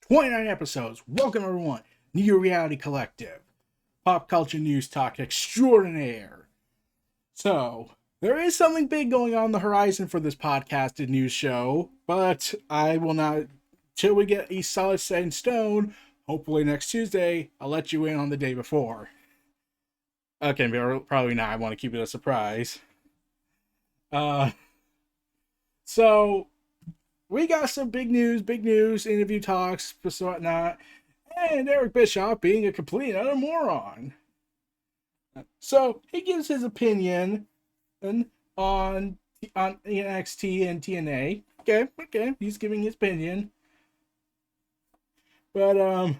29 episodes. Welcome, everyone. New Reality Collective, pop culture news talk extraordinaire. So, there is something big going on the horizon for this podcasted news show, but I will not, till we get a solid set in stone, hopefully next Tuesday, I'll let you in on the day before. Okay, but probably not. I want to keep it a surprise. Uh, so we got some big news, interview talks, whatnot, and Eric Bischoff being a complete utter moron. So he gives his opinion on NXT and TNA. Okay, he's giving his opinion. But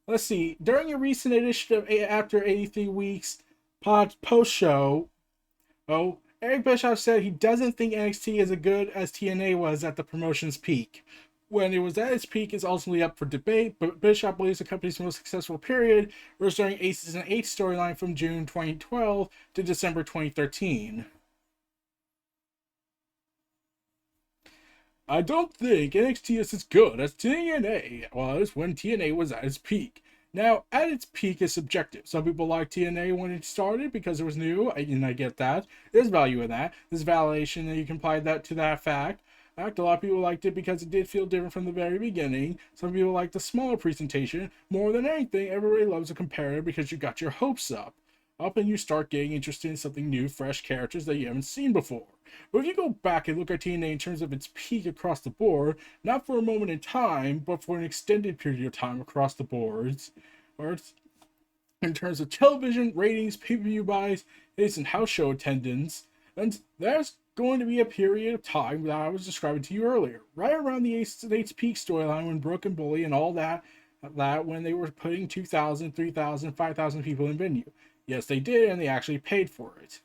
let's see. During a recent edition of After 83 Weeks post show, Eric Bischoff said he doesn't think NXT is as good as TNA was at the promotion's peak. When it was at its peak is ultimately up for debate, but Bischoff believes the company's most successful period was during Aces and Eights storyline from June 2012 to December 2013. I don't think NXT is as good as TNA was when TNA was at its peak. Now, at its peak is subjective. Some people liked TNA when it started because it was new, and I get that. There's value in that. There's validation that you can apply that to that fact. A lot of people liked it because it did feel different from the very beginning. Some people liked the smaller presentation. More than anything, everybody loves a comparator because you got your hopes up and you start getting interested in something new, fresh characters that you haven't seen before. But if you go back and look at TNA in terms of its peak across the board, not for a moment in time, but for an extended period of time across the boards, or in terms of television, ratings, pay-per-view buys, hits, and house show attendance, and there's going to be a period of time that I was describing to you earlier, right around the Ace of Eights peak storyline when Brooke and Bully and all that when they were putting 2,000, 3,000, 5,000 people in venue. Yes, they did, and they actually paid for it.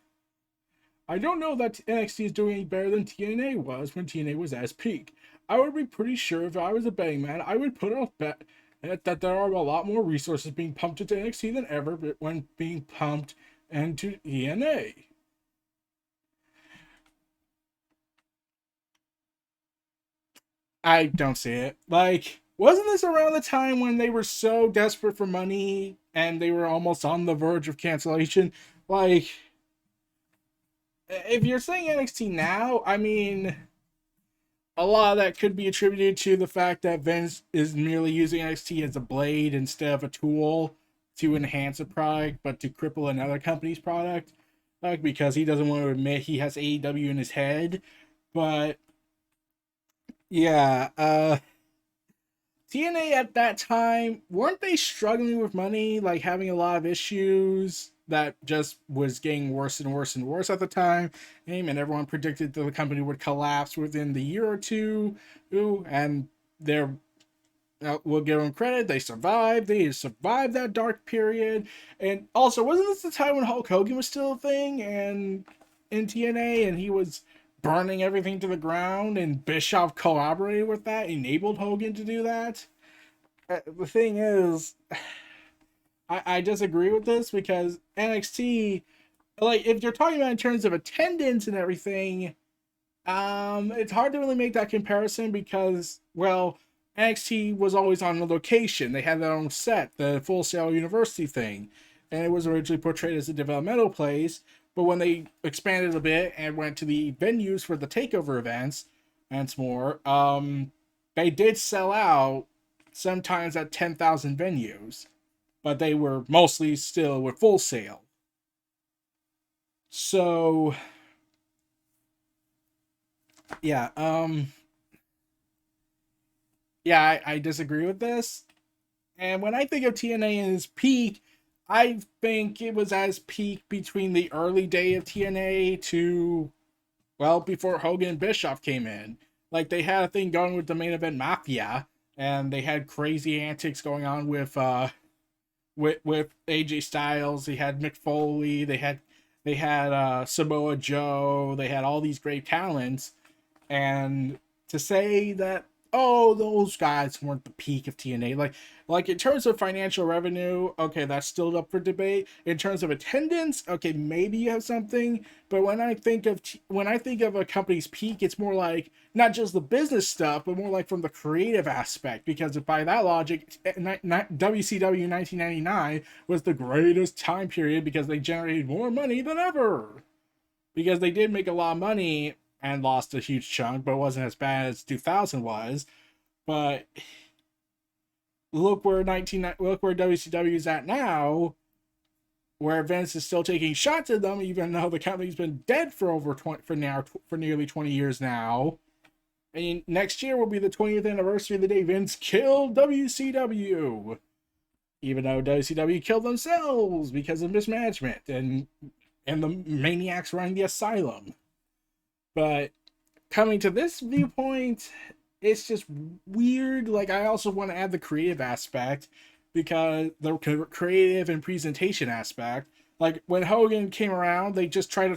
I don't know that NXT is doing any better than TNA was when TNA was at its peak. I would be pretty sure if I was a betting man, I would put a bet that there are a lot more resources being pumped into NXT than ever when being pumped into TNA. I don't see it. Like, wasn't this around the time when they were so desperate for money and they were almost on the verge of cancellation? Like, if you're saying NXT now, I mean, a lot of that could be attributed to the fact that Vince is merely using NXT as a blade instead of a tool to enhance a product, but to cripple another company's product. Like, because he doesn't want to admit he has AEW in his head. But yeah, TNA at that time, weren't they struggling with money, like having a lot of issues that just was getting worse and worse and worse at the time? And everyone predicted that the company would collapse within the year or two. And they're we'll give them credit. They survived. They survived that dark period. And also, wasn't this the time when Hulk Hogan was still a thing and in TNA, and he was burning everything to the ground, and Bischoff collaborated with that, enabled Hogan to do that? The thing is, I disagree with this because NXT, like, if you're talking about in terms of attendance and everything, it's hard to really make that comparison because, well, NXT was always on a location. They had their own set, the Full Sail University thing, and it was originally portrayed as a developmental place. But when they expanded a bit and went to the venues for the takeover events and more, they did sell out sometimes at 10,000 venues, but they were mostly still with Full Sail. So yeah, I disagree with this. And when I think of TNA in its peak, I think it was as peak between the early day of TNA to, well, before Hogan and Bischoff came in. Like, they had a thing going with the main event Mafia, and they had crazy antics going on with AJ Styles. They had Mick Foley. They had Samoa Joe. They had all these great talents, and to say that oh, those guys weren't the peak of TNA. Like in terms of financial revenue, okay, that's still up for debate. In terms of attendance, okay, maybe you have something. But when I think of a company's peak, it's more like not just the business stuff, but more like from the creative aspect. Because if by that logic, WCW 1999 was the greatest time period because they generated more money than ever. Because they did make a lot of money and lost a huge chunk, but it wasn't as bad as 2000 was. But look where WCW is at now, where Vince is still taking shots at them, even though the company's been dead for nearly 20 years now. I mean, next year will be the 20th anniversary of the day Vince killed WCW, even though WCW killed themselves because of mismanagement and the maniacs running the asylum. But coming to this viewpoint, it's just weird. Like, I also want to add the creative aspect, because the creative and presentation aspect. Like, when Hogan came around, they just tried to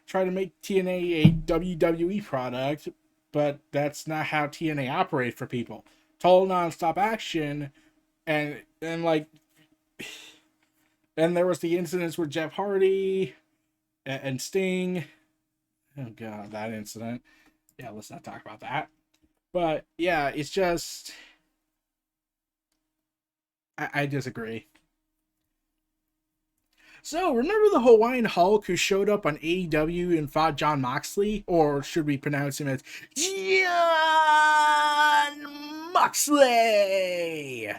try to make TNA a WWE product, but that's not how TNA operates for people. Total non-stop action, and like, then there was the incidents with Jeff Hardy and Sting. Oh god, that incident. Yeah, let's not talk about that. But yeah, it's just I disagree. So remember the Hawaiian Hulk who showed up on AEW and fought Jon Moxley, or should we pronounce him as Jon Moxley?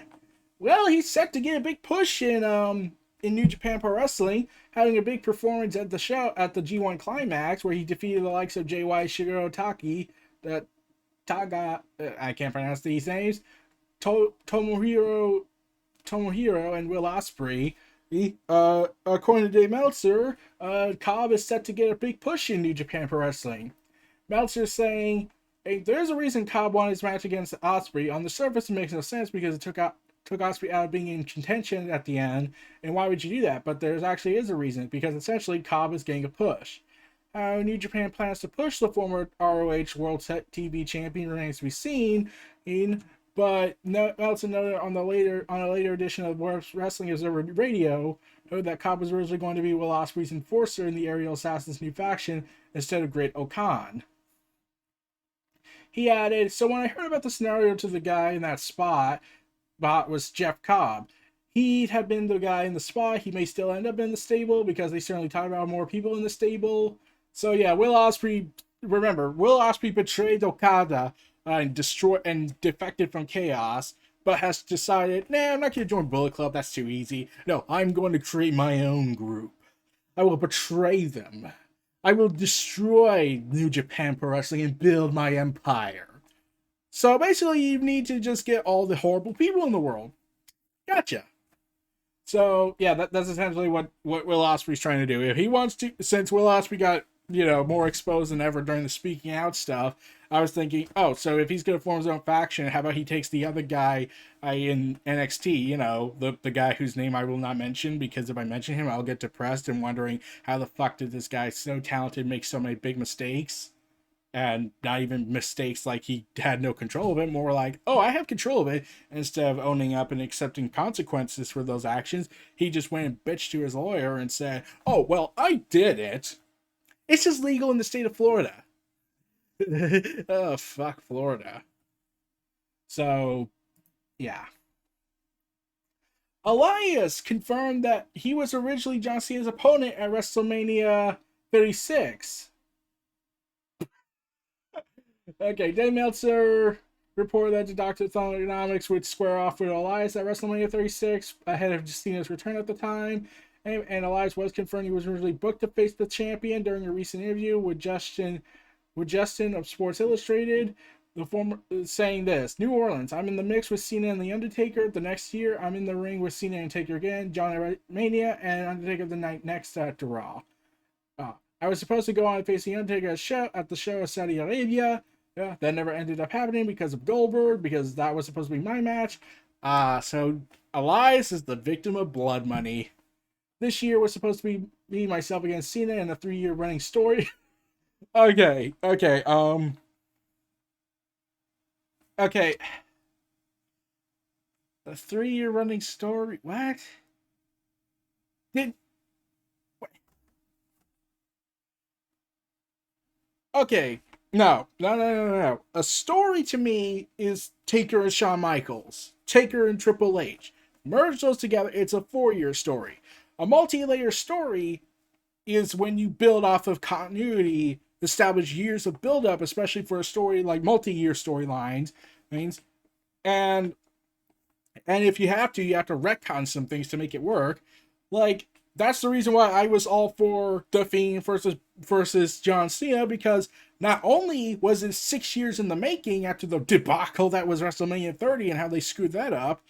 Well, he's set to get a big push in New Japan Pro Wrestling, having a big performance at the show at the G1 Climax, where he defeated the likes of JY Shigeru Taki, I can't pronounce these names, Tomohiro, and Will Ospreay. According to Dave Meltzer, Cobb is set to get a big push in New Japan Pro Wrestling. Meltzer saying, hey, there's a reason Cobb won his match against Ospreay. On the surface, it makes no sense because it took Ospreay out of being in contention at the end, and why would you do that? But there actually is a reason, because essentially Cobb is getting a push. How New Japan plans to push the former ROH World TV Champion remains to be seen. But Meltzer noted on a later edition of Wrestling Observer Radio, noted that Cobb was originally going to be Will Ospreay's enforcer in the Aerial Assassins new faction instead of Great Okan. He added, so when I heard about the scenario to the guy in that spot was Jeff Cobb. He had been the guy in the spot. He may still end up in the stable because they certainly talk about more people in the stable. So yeah, Will Ospreay betrayed Okada and defected from Chaos, but has decided, nah, I'm not going to join Bullet Club. That's too easy. No, I'm going to create my own group. I will betray them. I will destroy New Japan Pro Wrestling and build my empire. So basically, you need to just get all the horrible people in the world. Gotcha. So yeah, that's essentially what Will Ospreay's trying to do. If he wants to, since Will Ospreay got more exposed than ever during the speaking out stuff, I was thinking, oh, so if he's gonna form his own faction, how about he takes the other guy in NXT, the guy whose name I will not mention, because if I mention him, I'll get depressed and wondering how the fuck did this guy so talented make so many big mistakes. And not even mistakes like he had no control of it, more like, oh, I have control of it. Instead of owning up and accepting consequences for those actions, he just went and bitched to his lawyer and said, oh, well, I did it. It's just legal in the state of Florida. Oh, fuck Florida. So, yeah. Elias confirmed that he was originally John Cena's opponent at WrestleMania 36. Okay, Dave Meltzer reported that the Dr. Thugonomics would square off with Elias at WrestleMania 36 ahead of Cena's return at the time. And Elias was confirmed he was originally booked to face the champion during a recent interview with Justin of Sports Illustrated. The former saying this: New Orleans, I'm in the mix with Cena and The Undertaker. The next year, I'm in the ring with Cena and Taker again, John Mania, and Undertaker the night next at Raw. I was supposed to go on and face The Undertaker at the show of Saudi Arabia. Yeah, that never ended up happening because of Goldberg, because that was supposed to be my match. So Elias is the victim of blood money. This year was supposed to be me, myself against Cena in a 3-year running story. Okay. Okay, a 3-year running story. What? Did okay? No, no, no, no, no, no. A story to me is Taker and Shawn Michaels, Taker and Triple H. Merge those together, it's a 4-year story. A multi-layer story is when you build off of continuity, establish years of build-up, especially for a story like multi-year storylines. Means and if you have to retcon some things to make it work. Like that's the reason why I was all for The Fiend versus John Cena, because not only was it 6 years in the making after the debacle that was WrestleMania 30 and how they screwed that up,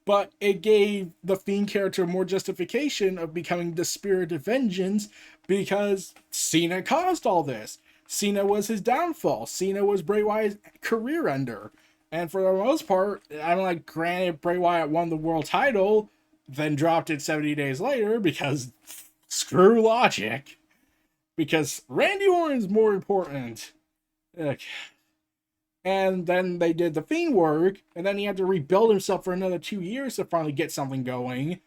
but it gave the Fiend character more justification of becoming the Spirit of Vengeance because Cena caused all this. Cena was his downfall. Cena was Bray Wyatt's career ender. And for the most part, I'm like, granted, Bray Wyatt won the world title, then dropped it 70 days later because screw logic. Because Randy Orton's more important. Ugh. And then they did the Fiend work, and then he had to rebuild himself for another 2 years to finally get something going.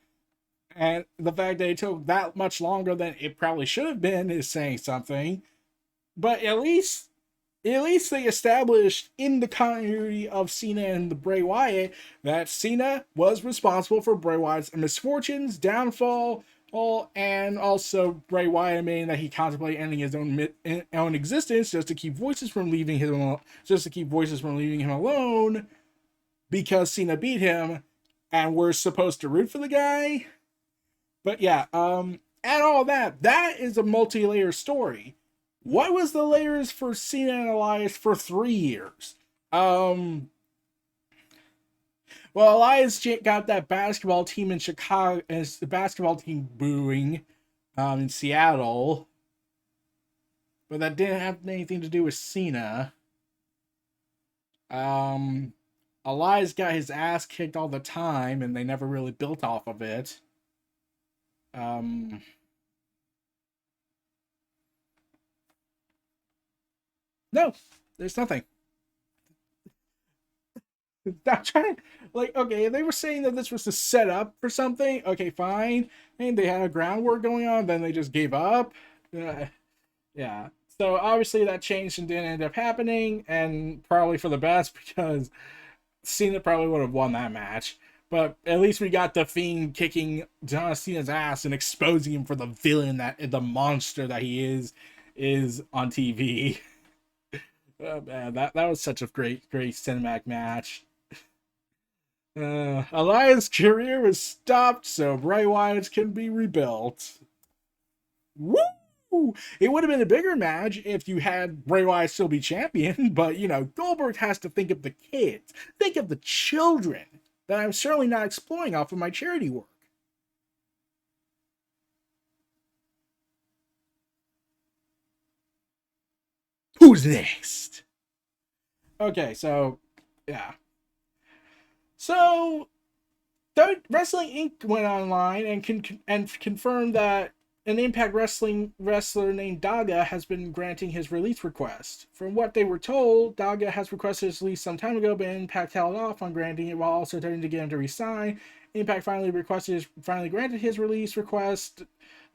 And the fact that it took that much longer than it probably should have been is saying something. But at least they established in the continuity of Cena and the Bray Wyatt that Cena was responsible for Bray Wyatt's misfortunes, downfall, and also Bray Wyatt admitting that he contemplated ending his own existence just to keep voices from leaving him alone because Cena beat him, and we're supposed to root for the guy. But yeah, and all that is a multi-layer story. What was the layers for Cena and Elias for 3 years? Um, well, Elias got that basketball team in Chicago, as the basketball team booing, in Seattle, but that didn't have anything to do with Cena. Um, Elias got his ass kicked all the time, and they never really built off of it. Um, no, there's nothing. Not trying like okay, they were saying that this was to set up for something. Okay, fine. And they had a groundwork going on, then they just gave up. Uh, yeah. So obviously that changed and didn't end up happening, and probably for the best because Cena probably would have won that match. But at least we got the Fiend kicking John Cena's ass and exposing him for the villain that the monster that he is on TV. Man, that was such a great cinematic match. Elias' career was stopped so Bray Wyatt's can be rebuilt. Woo! It would have been a bigger match if you had Bray Wyatt still be champion, but you know, Goldberg has to think of the kids, think of the children that I'm certainly not exploring off of my charity work. Who's next? Okay, so yeah. So Wrestling Inc. went online and confirmed that an Impact Wrestling wrestler named Daga has been granting his release request. From what they were told, Daga has requested his release some time ago, but Impact held off on granting it while also attempting to get him to resign. Impact finally granted his release request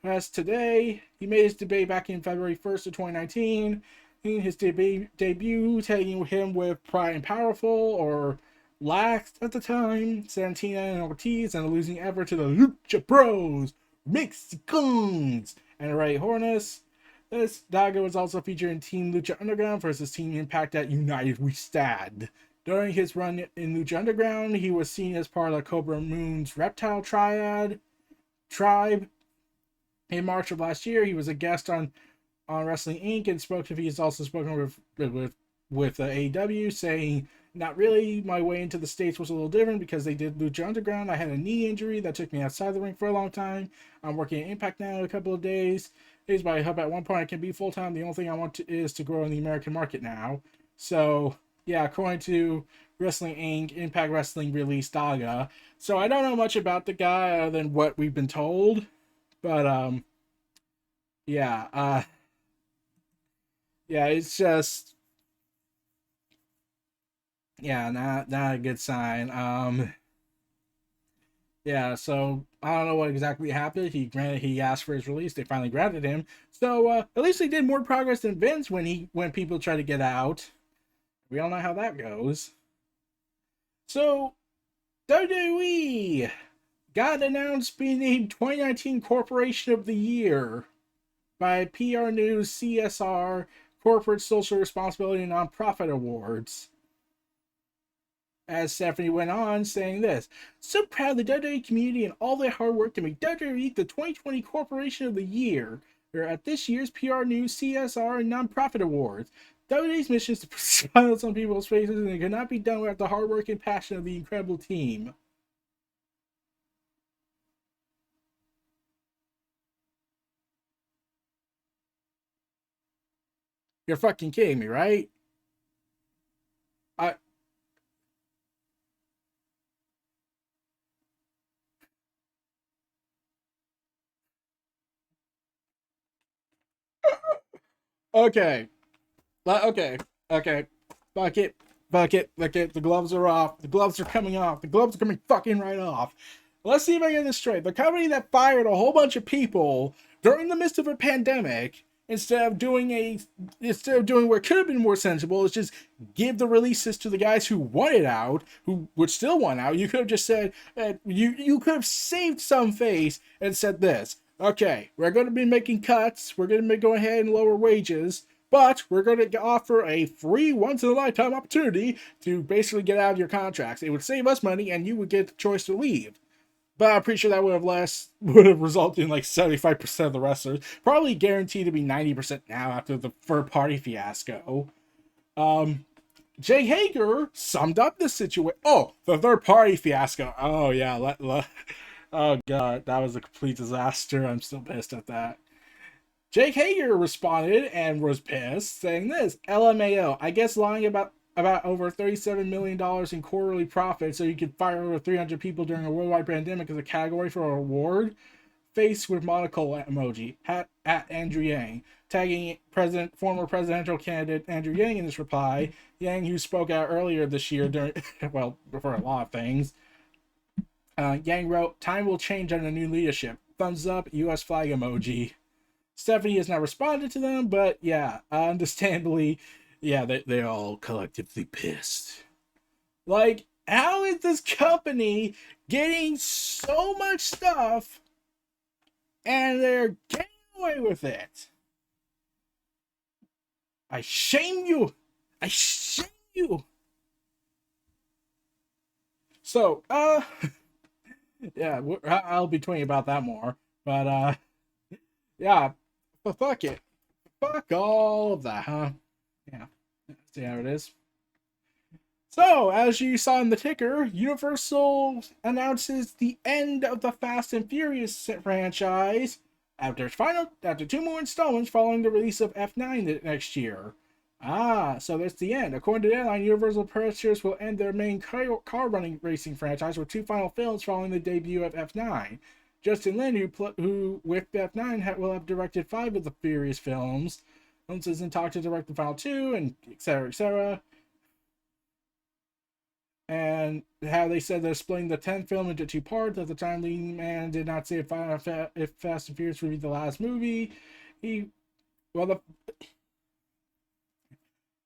as today. He made his debut back in February 1st of 2019. In his debut, tagging him with Pride and Powerful, or lacked at the time, Santina and Ortiz, and a losing effort to the Lucha Bros, Mexicans, and Ray Hornets. This Daga was also featured in Team Lucha Underground versus Team Impact at United We Stand. During his run in Lucha Underground, he was seen as part of Cobra Moon's Reptile Tribe. In March of last year, he was a guest on Wrestling Inc. and spoke to. He's also spoken with AEW, saying, "Not really. My way into the States was a little different because they did Lucha Underground. I had a knee injury that took me outside the ring for a long time. I'm working at Impact now in a couple of days. But I hope at one point I can be full time. The only thing I want is to grow in the American market now." So yeah, according to Wrestling Inc., Impact Wrestling released Daga. So I don't know much about the guy other than what we've been told, but yeah, yeah, it's just Yeah, not a good sign. Yeah, so I don't know what exactly happened. He asked for his release. They finally granted him. So at least they did more progress than Vince when people try to get out. We all know how that goes. So WWE got announced being named 2019 Corporation of the Year by PR News CSR Corporate Social Responsibility and Nonprofit Awards. As Stephanie went on, saying this, so proud of the WWE community and all their hard work to make WWE the 2020 Corporation of the Year. They're at this year's PR News CSR and Nonprofit Awards. WWE's mission is to put smiles on people's faces, and it could not be done without the hard work and passion of the incredible team. You're fucking kidding me, right? I okay. Okay. Okay. Fuck it. Fuck it. Fuck it. The gloves are off. The gloves are coming off. The gloves are coming fucking right off. Let's see if I get this straight. The company that fired a whole bunch of people during the midst of a pandemic, instead of doing what could have been more sensible, is just give the releases to the guys who wanted out, who would still want out. You could have just said you could have saved some face and said this. Okay, we're going to be making cuts. We're going to go ahead and lower wages, but we're going to offer a free once in a lifetime opportunity to basically get out of your contracts. It would save us money and you would get the choice to leave. But I'm pretty sure that would have resulted in like 75% of the wrestlers, probably guaranteed to be 90% now after the third party fiasco. Um, Jay Hager summed up the situation. Oh, the third party fiasco. Oh yeah, oh god, that was a complete disaster. I'm still pissed at that. Jake Hager responded and was pissed, saying this: "LMAO, I guess lying about over $37 million in quarterly profit so you could fire over 300 people during a worldwide pandemic is a category for a award." Face with monocle emoji at Andrew Yang, tagging former presidential candidate Andrew Yang in his reply. Yang, who spoke out earlier this year during, well, for a lot of things. Yang wrote, "Time will change under new leadership. Thumbs up, U.S. flag emoji." Stephanie has not responded to them, but yeah, understandably, yeah, they're all collectively pissed. Like, how is this company getting so much stuff and they're getting away with it? I shame you. I shame you. So, yeah, I'll be tweeting about that more. But, yeah, but fuck it. Fuck all of that, huh? Yeah, see how it is. So, as you saw in the ticker, Universal announces the end of the Fast and Furious franchise after two more installments following the release of F9 next year. So that's the end. According to the airline, Universal Pictures will end their main car running racing franchise with two final films following the debut of F9. Justin Lin, who with F9 will have directed five of the Furious films, is in talk to direct the final two, and etc. etc. And how they said they're splitting the 10th film into two parts. At the time, Lean Man did not say if Fast and Furious would be the last movie. He, well,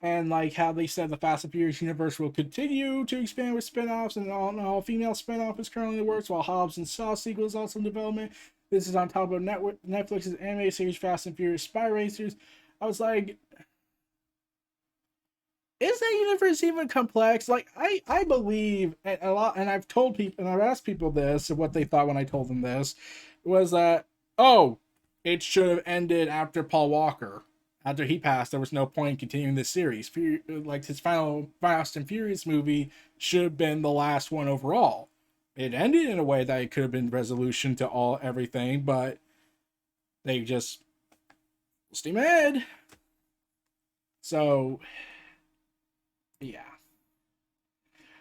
and like how they said the Fast and Furious universe will continue to expand with spin-offs, and an all female spin-off is currently in the works, while Hobbs and Shaw sequel is also in development. This is on top of Netflix's anime series Fast and Furious Spy Racers. I was like, is that universe even complex? Like, I believe a lot, and I've told people, and I've asked people this, what they thought when I told them this, was that, oh, it should have ended after Paul Walker. After he passed, there was no point in continuing this series. Like, his final Fast and Furious movie should have been the last one overall. It ended in a way that it could have been resolution to everything, but they just steam ahead. So, yeah.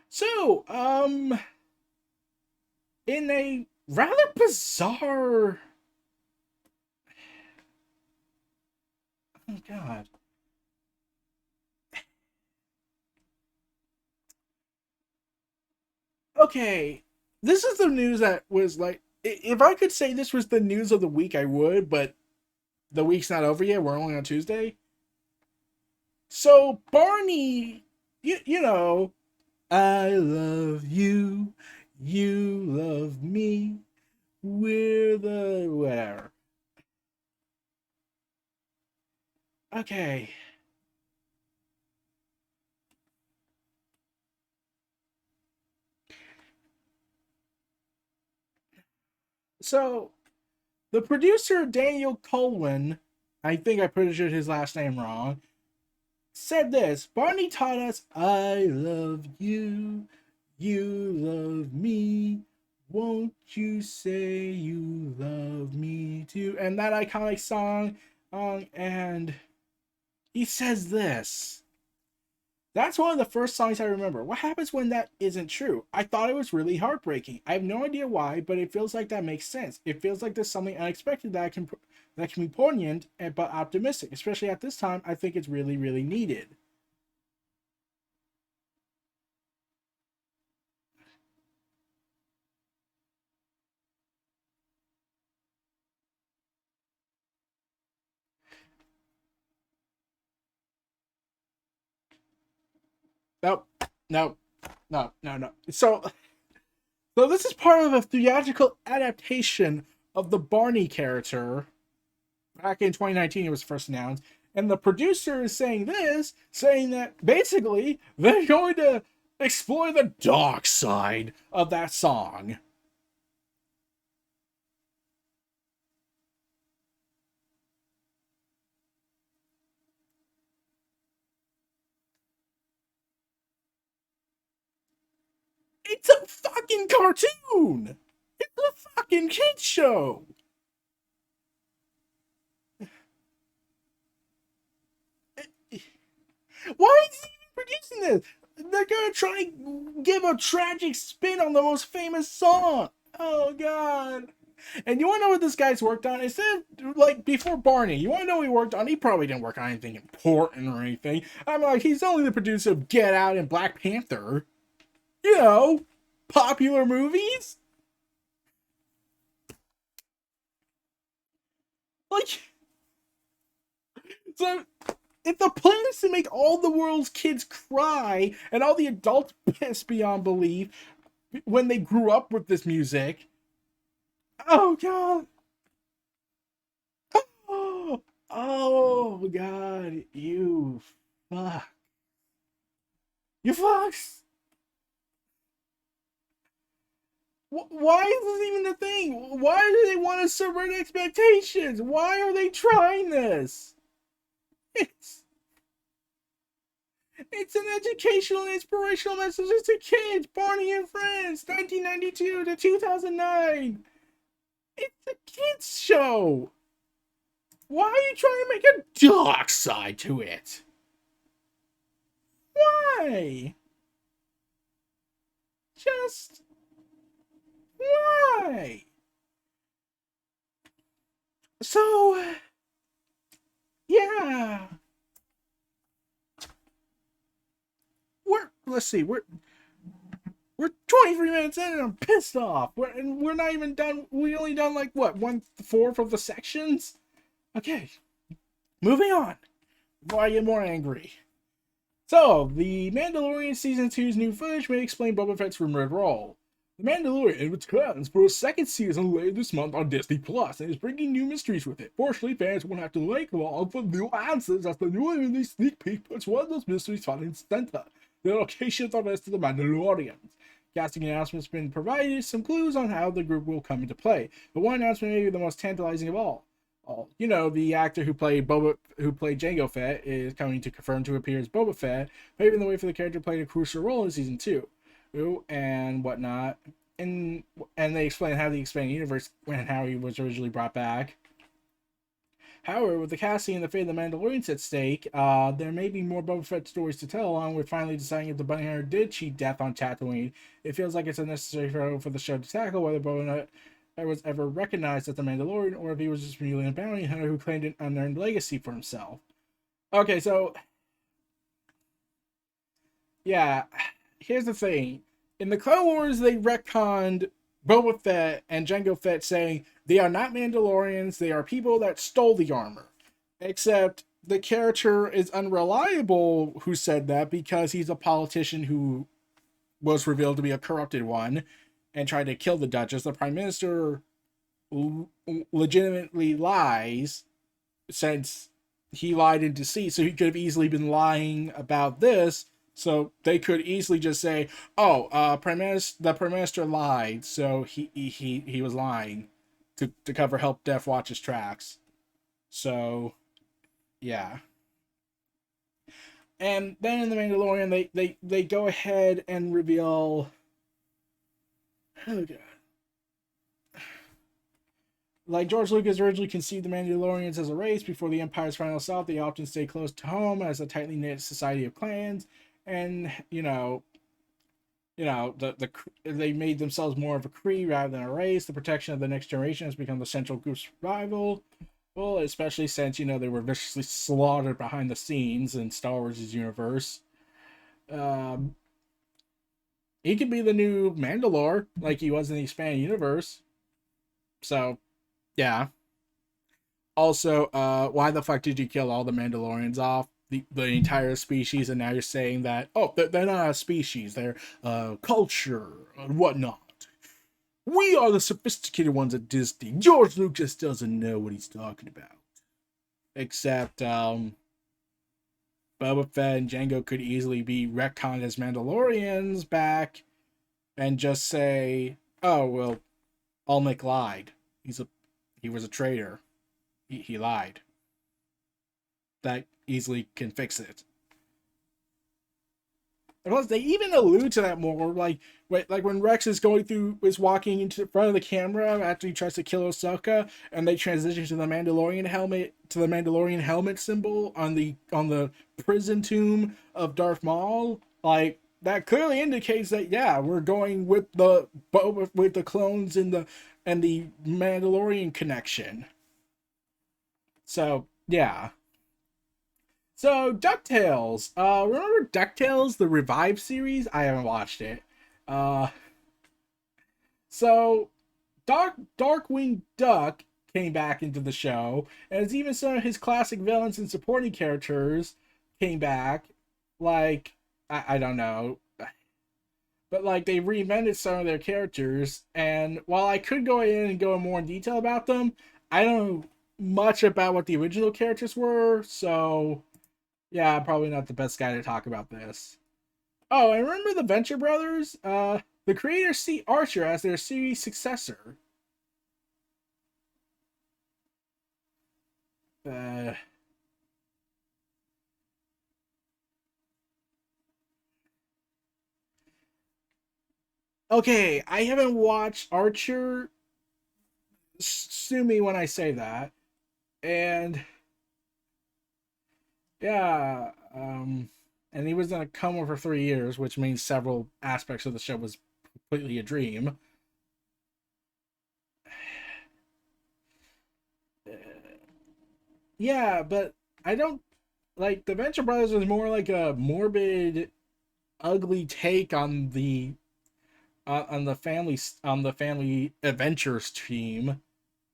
So, in a rather bizarre, oh god, Okay, this is the news that was like, if I could say this was the news of the week, I would, but the week's not over yet. We're only on Tuesday. So Barney, you know, I love you, you love me, we're the whatever. Okay, so the producer Daniel Colwyn, I think I pronounced his last name wrong, said this: Barney taught us I love you, you love me. Won't you say you love me too? And that iconic song, and he says this. That's one of the first songs I remember. What happens when that isn't true? I thought it was really heartbreaking. I have no idea why, but it feels like that makes sense. It feels like there's something unexpected that can be poignant but optimistic. Especially at this time, I think it's really really needed. Nope, nope, no, no, no. So this is part of a theatrical adaptation of the Barney character. Back in 2019, it was first announced, and the producer is saying this, saying that basically they're going to explore the dark side of that song. It's a fucking cartoon. It's a fucking kids show. Why is he even producing this? They're gonna try and give a tragic spin on the most famous song. Oh god. And you wanna know what this guy's worked on? Instead of like before Barney, you wanna know what he worked on? He probably didn't work on anything important or anything. I'm like, he's only the producer of Get Out and Black Panther. You know, popular movies. Like, so if the plan is to make all the world's kids cry and all the adults piss beyond belief when they grew up with this music, oh god, oh god, you fuck, you fucks. Why is this even a thing? Why do they want to subvert expectations? Why are they trying this? It's it's an educational and inspirational message to kids. Barney and Friends, 1992 to 2009. It's a kids show. Why are you trying to make a dark side to it? Why? Just why? So, yeah. Let's see, we're 23 minutes in and I'm pissed off. We're not even done. We only done like what, 1/4 of the sections? Okay, moving on before I get more angry. So, The Mandalorian Season Two's new footage may explain Boba Fett's rumored role. The Mandalorian returns for a second season later this month on Disney Plus and is bringing new mysteries with it. Fortunately, fans won't have to wait long for new answers as the newly released sneak peek puts one of those mysteries front and center: the location of the rest of the Mandalorians. Casting announcements have been provided some clues on how the group will come into play, but one announcement may be the most tantalizing of all. You know, the actor who played Jango Fett, is coming to confirm to appear as Boba Fett, paving the way for the character playing a crucial role in season two, and whatnot. And they explain how the expanded universe and how he was originally brought back. However, with the casting and the fate of the Mandalorians at stake, there may be more Boba Fett stories to tell, along with finally deciding if the bounty hunter did cheat death on Tatooine. It feels like it's unnecessary for the show to tackle whether Boba was ever recognized as the Mandalorian, or if he was just merely a bounty hunter who claimed an unearned legacy for himself. Okay, so yeah, here's the thing. In the Clone Wars, they retconned Boba Fett and Jango Fett saying they are not Mandalorians, they are people that stole the armor. Except the character is unreliable who said that because he's a politician who was revealed to be a corrupted one and tried to kill the Duchess. The Prime Minister legitimately lies since he lied in deceit, so he could have easily been lying about this. So they could easily just say, "Oh, the Prime Minister lied, so he was lying to cover Help Death Watch's tracks." So yeah. And then in the Mandalorian, they go ahead and reveal. Oh god. Like George Lucas originally conceived the Mandalorians as a race before the Empire's final assault, they often stay close to home as a tightly knit society of clans, and they made themselves more of a Kree rather than a race. The protection of the next generation has become the central group's survival. Well, especially since they were viciously slaughtered behind the scenes in Star Wars' universe. Um, he could be the new Mandalore, like he was in the expanded universe. So, yeah. Also, why the fuck did you kill all the Mandalorians off? The entire species, and now you're saying that, oh, they're not a species, they're culture and whatnot. We are the sophisticated ones at Disney. George Lucas doesn't know what he's talking about. Except, Boba Fett and Jango could easily be retconned as Mandalorians back and just say, oh, well, Almec lied. He was a traitor. He lied. That easily can fix it. Plus, they even allude to that more, like when Rex is walking into the front of the camera after he tries to kill Ahsoka, and they transition to the Mandalorian helmet symbol on the prison tomb of Darth Maul. Like that clearly indicates that we're going with the clones and the Mandalorian connection. So yeah. So DuckTales. Remember DuckTales, the Revive series? I haven't watched it. Uh so Darkwing Duck came back into the show, and it's even some of his classic villains and supporting characters came back. Like I don't know. But like they reinvented some of their characters, and while I could go in and go in more detail about them, I don't know much about what the original characters were, so yeah, I'm probably not the best guy to talk about this. Oh, I remember the Venture Brothers. The creators see Archer as their series successor. Uh, okay, I haven't watched Archer. Sue me when I say that. And yeah, and he was in a coma for 3 years, which means several aspects of the show was completely a dream. Yeah, but I don't like the Venture Brothers was more like a morbid, ugly take on the family adventures team.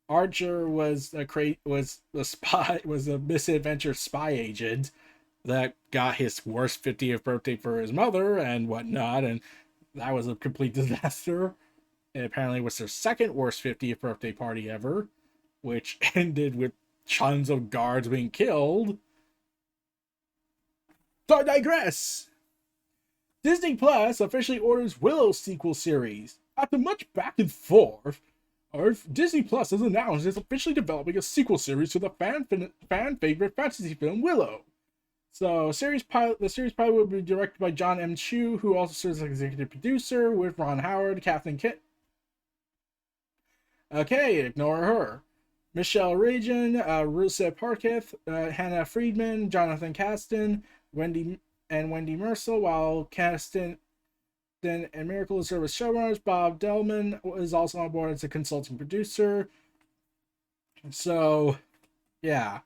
Archer was a spy was a misadventure spy agent that got his worst 50th birthday for his mother and whatnot, and that was a complete disaster. It apparently was their second worst 50th birthday party ever, which ended with tons of guards being killed. So I digress. Disney Plus officially orders Willow sequel series. After much back and forth, Disney Plus has announced it's officially developing a sequel series to the fan favorite fantasy film Willow. So, the series pilot will be directed by John M. Chu, who also serves as executive producer, with Ron Howard, Kathleen Kent. Okay, ignore her. Michelle Regan, Rusa Parketh, Hannah Friedman, Jonathan Caston, Wendy Mercil, while Caston and Miracle is service showrunners. Bob Delman is also on board as a consulting producer. So, yeah.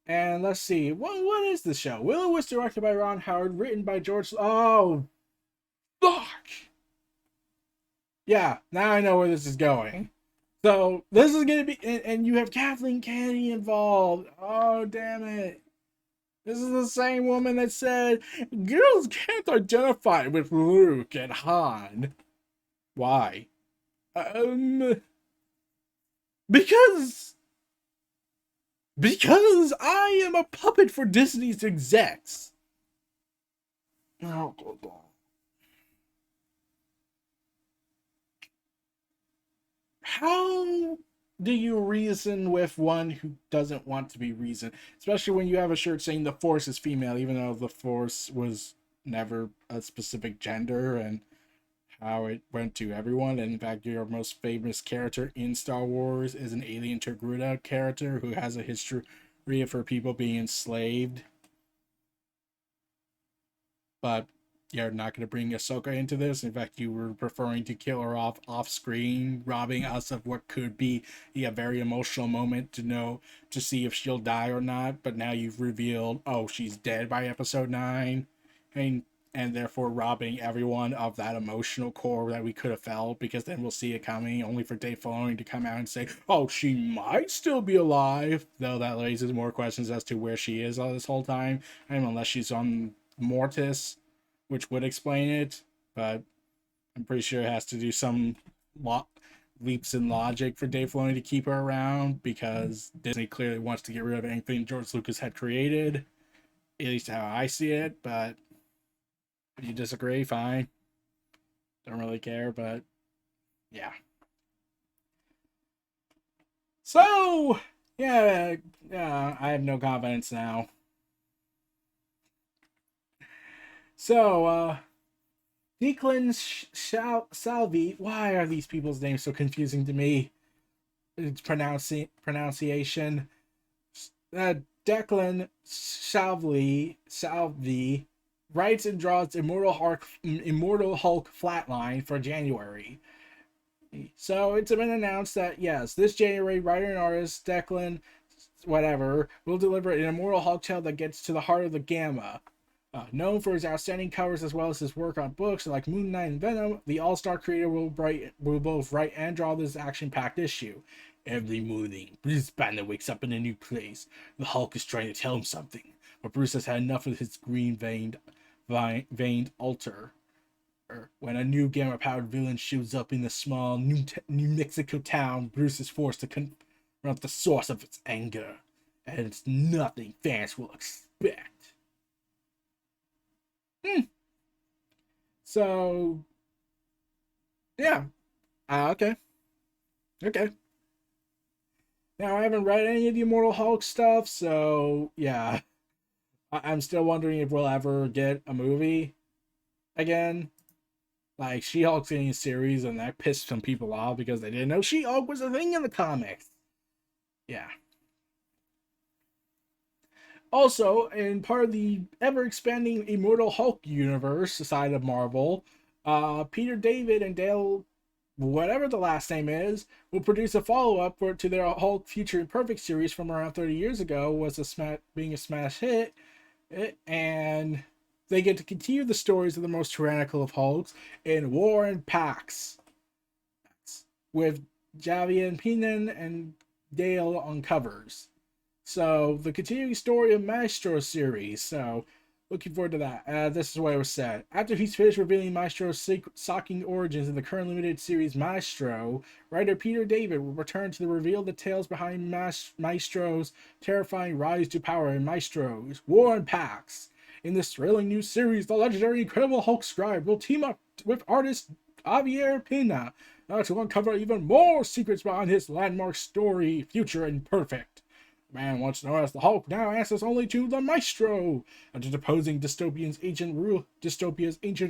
And let's see, what is the show? Willow was directed by Ron Howard, written by George. Oh, Fuck! Yeah, now I know where this is going. So, this is gonna be. And you have Kathleen Kennedy involved. Oh, damn it. This is the same woman that said, girls can't identify with Luke and Han. Why? Um, because I am a puppet for Disney's execs. Oh, God. How do you reason with one who doesn't want to be reasoned? Especially when you have a shirt saying the Force is female, even though the Force was never a specific gender, and how it went to everyone. And in fact, your most famous character in Star Wars is an alien Togruta character who has a history of her people being enslaved. But you're not going to bring Ahsoka into this. In fact, you were preferring to kill her off screen, robbing us of what could be a very emotional moment to see if she'll die or not. But now you've revealed, oh, she's dead by episode 9. And therefore robbing everyone of that emotional core that we could have felt, because then we'll see it coming, only for Dave Filoni to come out and say, oh, she might still be alive, though that raises more questions as to where she is all this whole time. I mean, unless she's on Mortis, which would explain it, but I'm pretty sure it has to do some leaps in logic for Dave Filoni to keep her around, because Disney clearly wants to get rid of anything George Lucas had created, at least how I see it. But if you disagree, fine. Don't really care, but yeah. So, yeah, I have no confidence now. So, Declan Salvi, why are these people's names so confusing to me? It's pronunciation. Declan Salvi writes and draws Immortal Hulk Flatline for January. So it's been announced that yes, this January, writer and artist Declan, whatever, will deliver an Immortal Hulk tale that gets to the heart of the Gamma. Known for his outstanding covers as well as his work on books like Moon Knight and Venom, the all-star creator will both write and draw this action-packed issue. Every morning, Bruce Banner wakes up in a new place. The Hulk is trying to tell him something, but Bruce has had enough of his green-veined altar. When a new gamma-powered villain shows up in the small New Mexico town, Bruce is forced to confront the source of its anger, and it's nothing fans will expect. So, yeah. Okay. Okay. Now, I haven't read any of the Immortal Hulk stuff, so yeah. I'm still wondering if we'll ever get a movie again. Like, She-Hulk's getting a series, and that pissed some people off because they didn't know She-Hulk was a thing in the comics. Yeah. Also, in part of the ever-expanding Immortal Hulk universe side of Marvel, Peter David and Dale, whatever the last name is, will produce a follow-up to their Hulk Future Imperfect series from around 30 years ago, being a smash hit, and they get to continue the stories of the most tyrannical of Hulks in War and Pax, with Javier Pinan and Dale on covers. So, the continuing story of Maestro series. So, looking forward to that. This is what it was said. After he's finished revealing Maestro's shocking origins in the current limited series Maestro, writer Peter David will return to reveal the tales behind Maestro's terrifying rise to power in Maestro's War and Pax. In this thrilling new series, the legendary Incredible Hulk scribe will team up with artist Javier Pina to uncover even more secrets behind his landmark story, Future Imperfect. Man once known as the Hulk now answers only to the Maestro. After deposing Dystopia's ancient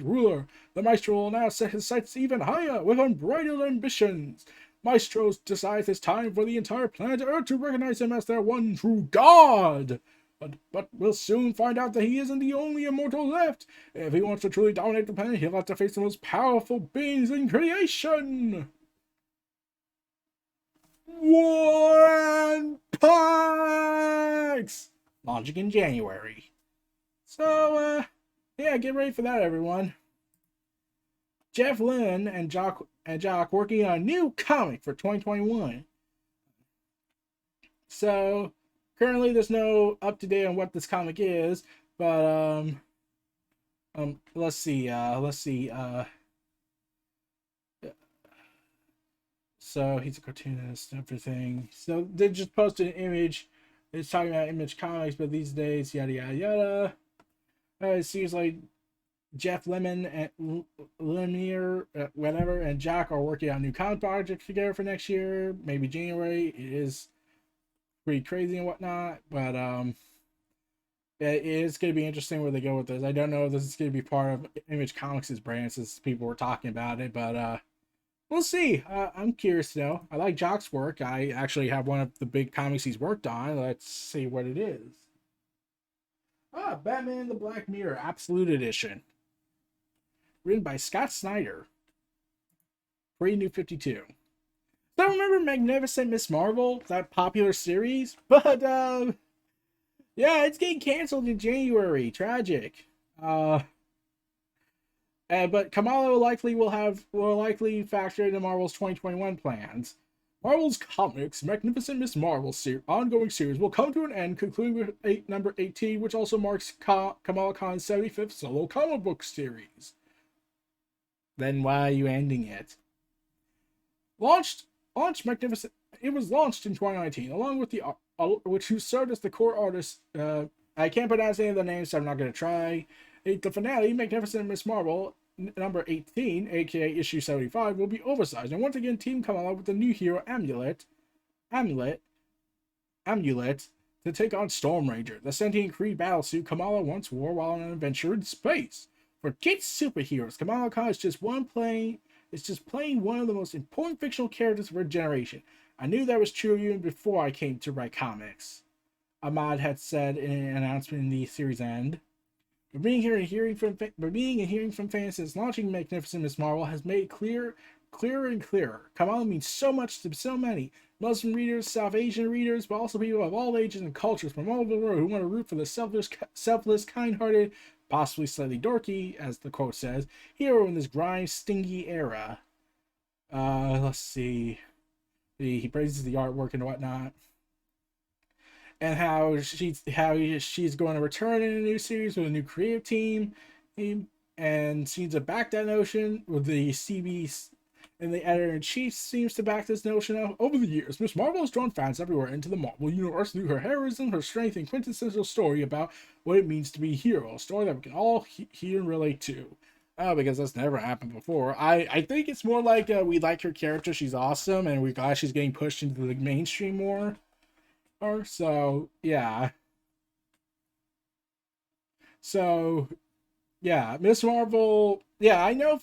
ruler, the Maestro will now set his sights even higher with unbridled ambitions. Maestro decides it's time for the entire planet Earth to recognize him as their one true god. But we'll soon find out that he isn't the only immortal left. If he wants to truly dominate the planet, he'll have to face the most powerful beings in creation. One Pikes launching in January. So, yeah, get ready for that, everyone. Jeff Lynne and Jock working on a new comic for 2021. So currently there's no up to date on what this comic is, but let's see. So he's a cartoonist and everything. So they just posted an image. It's talking about Image Comics, but these days, yada yada yada. It seems like Jeff Lemon and Lemire, whatever, and Jack are working on a new comic project together for next year, maybe January. It is pretty crazy and whatnot, but it is going to be interesting where they go with this. I don't know if this is going to be part of Image Comics' brand, since people were talking about it, but we'll see. I'm curious to know. I like Jock's work. I actually have one of the big comics he's worked on. Let's see what it is. Batman the Black Mirror Absolute Edition. Written by Scott Snyder. Free New 52. So remember Magnificent Miss Marvel? That popular series? But, yeah, it's getting canceled in January. Tragic. But Kamala will likely factor into Marvel's 2021 plans. Marvel's Comics Magnificent Miss Marvel ongoing series will come to an end, concluding with number 18, which also marks Kamala Khan's 75th solo comic book series. Then why are you ending it? Launched Magnificent. It was launched in 2019, along with who served as the core artist. I can't pronounce any of the names, so I'm not going to try. The finale, Magnificent Miss Marvel, number 18, aka issue 75, will be oversized, and once again Team Kamala with the new hero Amulet, to take on Storm Ranger, the sentient Kree battlesuit Kamala once wore while on an adventure in space. For kids superheroes, Kamala Khan is just playing one of the most important fictional characters of her generation. I knew that was true even before I came to write comics, Ahmad had said in an announcement in the series end. But being and hearing from fans since launching Magnificent Miss Marvel has made it clearer and clearer. Kamala means so much to so many Muslim readers, South Asian readers, but also people of all ages and cultures from all over the world who want to root for the selfless, kind-hearted, possibly slightly dorky, as the quote says, hero in this grime, stingy era. Let's see. He praises the artwork and whatnot, and how she's going to return in a new series with a new creative team, and seems to back that notion with the CB, and the editor-in-chief seems to back this notion of. Over the years, Miss Marvel has drawn fans everywhere into the Marvel Universe through her heroism, her strength, and quintessential story about what it means to be a hero, a story that we can all hear and relate to. Because that's never happened before. I think it's more like we like her character, she's awesome, and we're glad she's getting pushed into the mainstream more. So, yeah. So, yeah, Miss Marvel, yeah, I know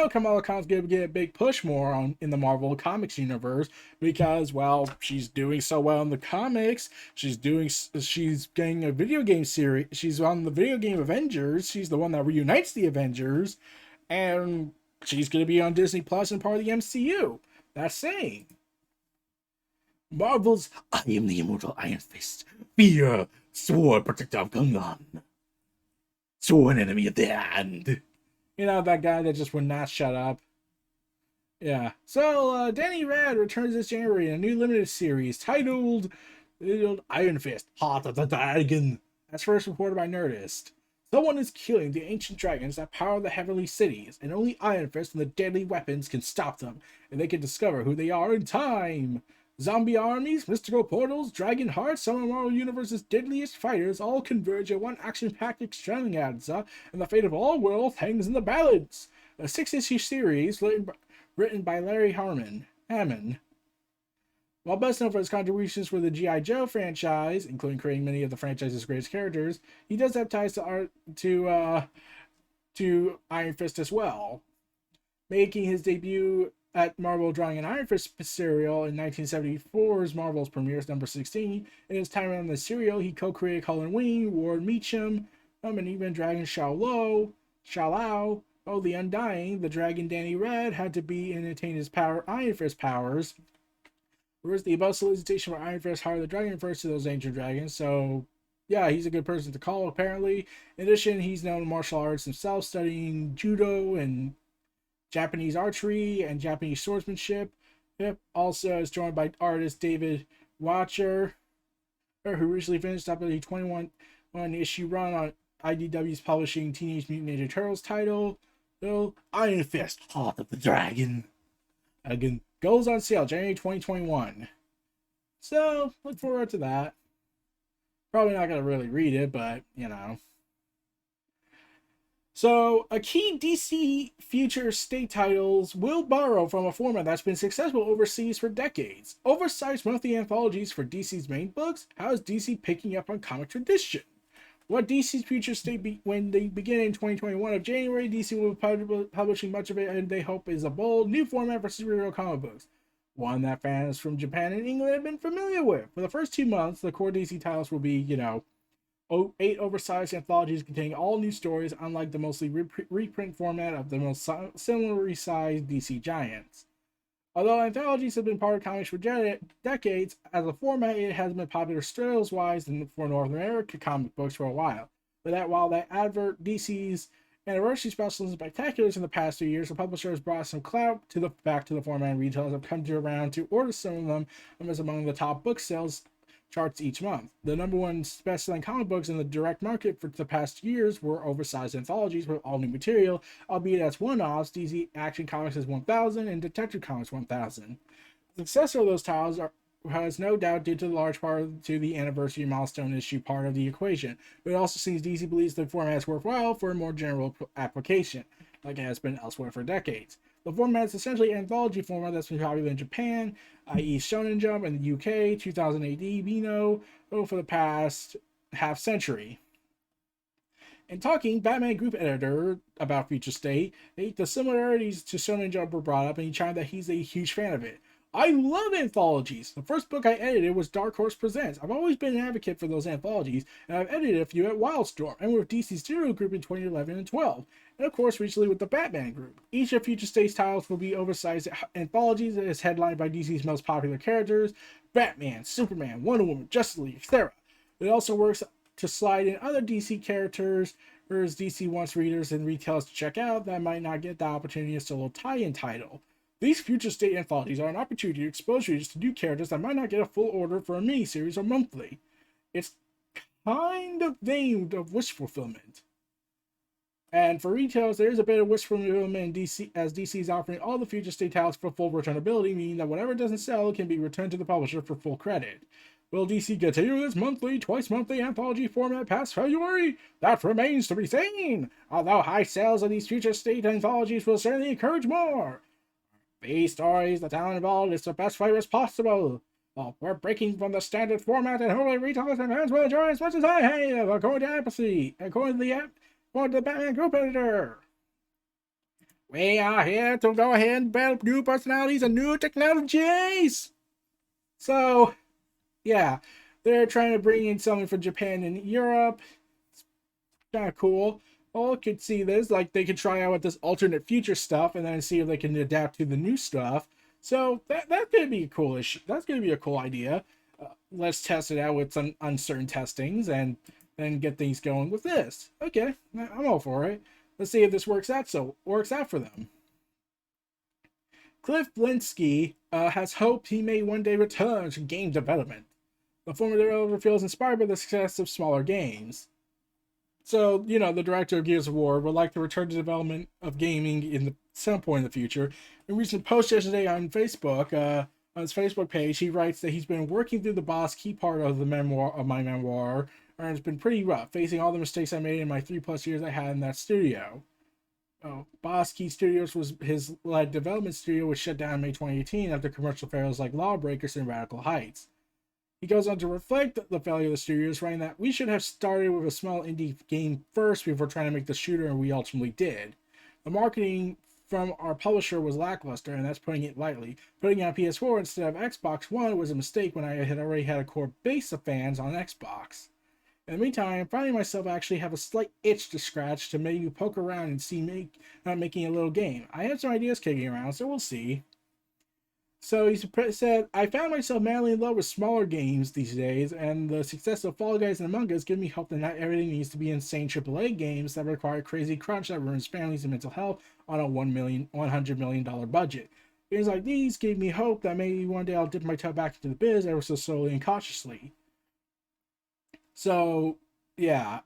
Kamala Khan's gonna get a big push more in the Marvel Comics universe because, well, she's doing so well in the comics. She's getting a video game series. She's on the video game Avengers. She's the one that reunites the Avengers, and she's gonna be on Disney Plus and part of the MCU. That's saying. Marvel's I am the immortal Iron Fist, fear, sword protector of Gungan, sworn enemy at the hand. You know, that guy that just would not shut up. Yeah. So, Danny Rand returns this January in a new limited series titled Iron Fist, Heart of the Dragon. That's first reported by Nerdist. Someone is killing the ancient dragons that power the heavenly cities, and only Iron Fist and the deadly weapons can stop them, and they can discover who they are in time. Zombie armies, mystical portals, dragon hearts, some of Marvel Universe's deadliest fighters all converge at one action-packed extravaganza, and the fate of all worlds hangs in the balance. A 6-issue series written by Larry Hammond. While best known for his contributions for the G.I. Joe franchise, including creating many of the franchise's greatest characters, he does have ties to Iron Fist as well. Making his debut at Marvel drawing an Iron Fist serial in 1974's Marvel's Premieres number 16. In his time on the serial, he co-created Colin Wing, Ward Meacham, and even Dragon Shao Lao. Oh, the Undying, the dragon Danny Rand had to be and attain his Iron Fist powers. Whereas the above solicitation for Iron Fist Heart of the Dragon refers to those ancient dragons, so yeah, he's a good person to call, apparently. In addition, he's known in martial arts himself, studying judo and Japanese archery and Japanese swordsmanship. Yep. Also is joined by artist David Watcher, who recently finished up a 21 issue run on IDW's publishing Teenage Mutant Ninja Turtles title. So, Iron Fist, Heart of the Dragon. Again, goes on sale January 2021. So, look forward to that. Probably not going to really read it, but, you know. So, a key DC future state titles will borrow from a format that's been successful overseas for decades. Oversized monthly anthologies for DC's main books. How is DC picking up on comic tradition? What DC's future state when they begin in 2021 of January, DC will be publishing much of it, and they hope is a bold new format for superhero comic books. One that fans from Japan and England have been familiar with. For the first 2 months, the core DC titles will be, 8 oversized anthologies containing all new stories, unlike the mostly reprint format of the most similarly sized DC giants. Although anthologies have been part of comics for decades, as a format, it has been popular sales-wise for North America comic books for a while. But while that advert DC's anniversary specials and spectaculars in the past 2 years, the publisher has brought some clout back to the format, and retailers have come around to order some of them as among the top book sales charts each month. The number one best-selling comic books in the direct market for the past years were oversized anthologies with all new material, albeit as one-offs. DC Action Comics is 1000 and Detective Comics 1000. The success of those titles has no doubt due to the large part to the anniversary milestone issue part of the equation, but it also seems DC believes the format is worthwhile for a more general application, like it has been elsewhere for decades. The format is essentially an anthology format that's been popular in Japan, i.e. Shonen Jump, and the UK, 2000 AD, Beano, for the past half century. In talking, Batman Group editor about Future State, the similarities to Shonen Jump were brought up, and he chimed that he's a huge fan of it. I love anthologies. The first book I edited was Dark Horse Presents. I've always been an advocate for those anthologies, and I've edited a few at Wildstorm, and with DC Studio Group in 2011 and 12, and of course recently with the Batman Group. Each of Future State's titles will be oversized anthologies that is headlined by DC's most popular characters, Batman, Superman, Wonder Woman, Justice League, etc. It also works to slide in other DC characters, whereas DC wants readers and retailers to check out that might not get the opportunity to solo tie-in title. These Future State anthologies are an opportunity to expose readers to new characters that might not get a full order for a miniseries or monthly. It's kind of vain of wish fulfillment. And for retailers, there is a bit of wish fulfillment in DC, as DC is offering all the Future State titles for full returnability, meaning that whatever doesn't sell can be returned to the publisher for full credit. Will DC continue this twice monthly anthology format past February? That remains to be seen, although high sales of these Future State anthologies will certainly encourage more. These stories, the talent involved is the best flavors possible. Well, we're breaking from the standard format, and hopefully retailers and fans will enjoy as much as I have, according to the Batman Group editor. We are here to go ahead and build new personalities and new technologies. So, yeah, they're trying to bring in something from Japan and Europe. It's kind of cool. Well, could see this, like they could try out with this alternate future stuff and then see if they can adapt to the new stuff. So that's gonna be a cool issue. That's gonna be a cool idea. Let's test it out with some uncertain testings and then get things going with this. Okay, I'm all for it. Let's see if this works out for them. Cliff Bleszinski has hoped he may one day return to game development. The former developer feels inspired by the success of smaller games. So, the director of Gears of War would like to return to development of gaming some point in the future. In a recent post yesterday on Facebook, on his Facebook page, he writes that he's been working through the boss key part of my memoir, and it's been pretty rough, facing all the mistakes I made in my 3+ years I had in that studio. Boss Key Studios was his led development studio, was shut down in May 2018 after commercial failures like Lawbreakers and Radical Heights. He goes on to reflect the failure of the studios, writing that we should have started with a small indie game first before trying to make the shooter, and we ultimately did. The marketing from our publisher was lackluster, and that's putting it lightly. Putting it on PS4 instead of Xbox One was a mistake when I had already had a core base of fans on Xbox. In the meantime, I'm finding myself actually have a slight itch to scratch to maybe poke around and see making a little game. I have some ideas kicking around, so we'll see. So he said, I found myself madly in love with smaller games these days, and the success of Fall Guys and Among Us give me hope that not everything needs to be insane AAA games that require crazy crunch that ruins families and mental health on a $100 million budget. Games like these gave me hope that maybe one day I'll dip my toe back into the biz ever so slowly and cautiously. So, yeah,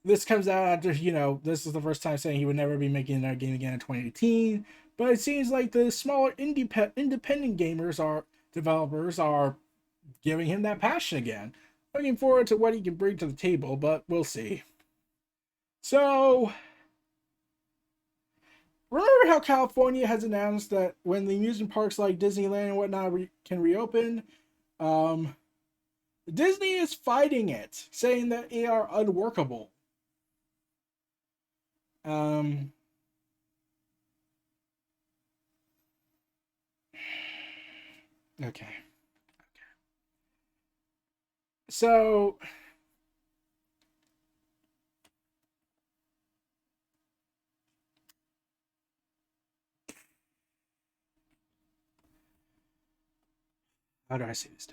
this comes out after, this is the first time saying he would never be making another game again in 2018. But it seems like the smaller independent developers are giving him that passion again. Looking forward to what he can bring to the table, but we'll see. So, remember how California has announced that when the amusement parks like Disneyland and whatnot can reopen, Disney is fighting it, saying that they are unworkable. Okay. So how do I say this?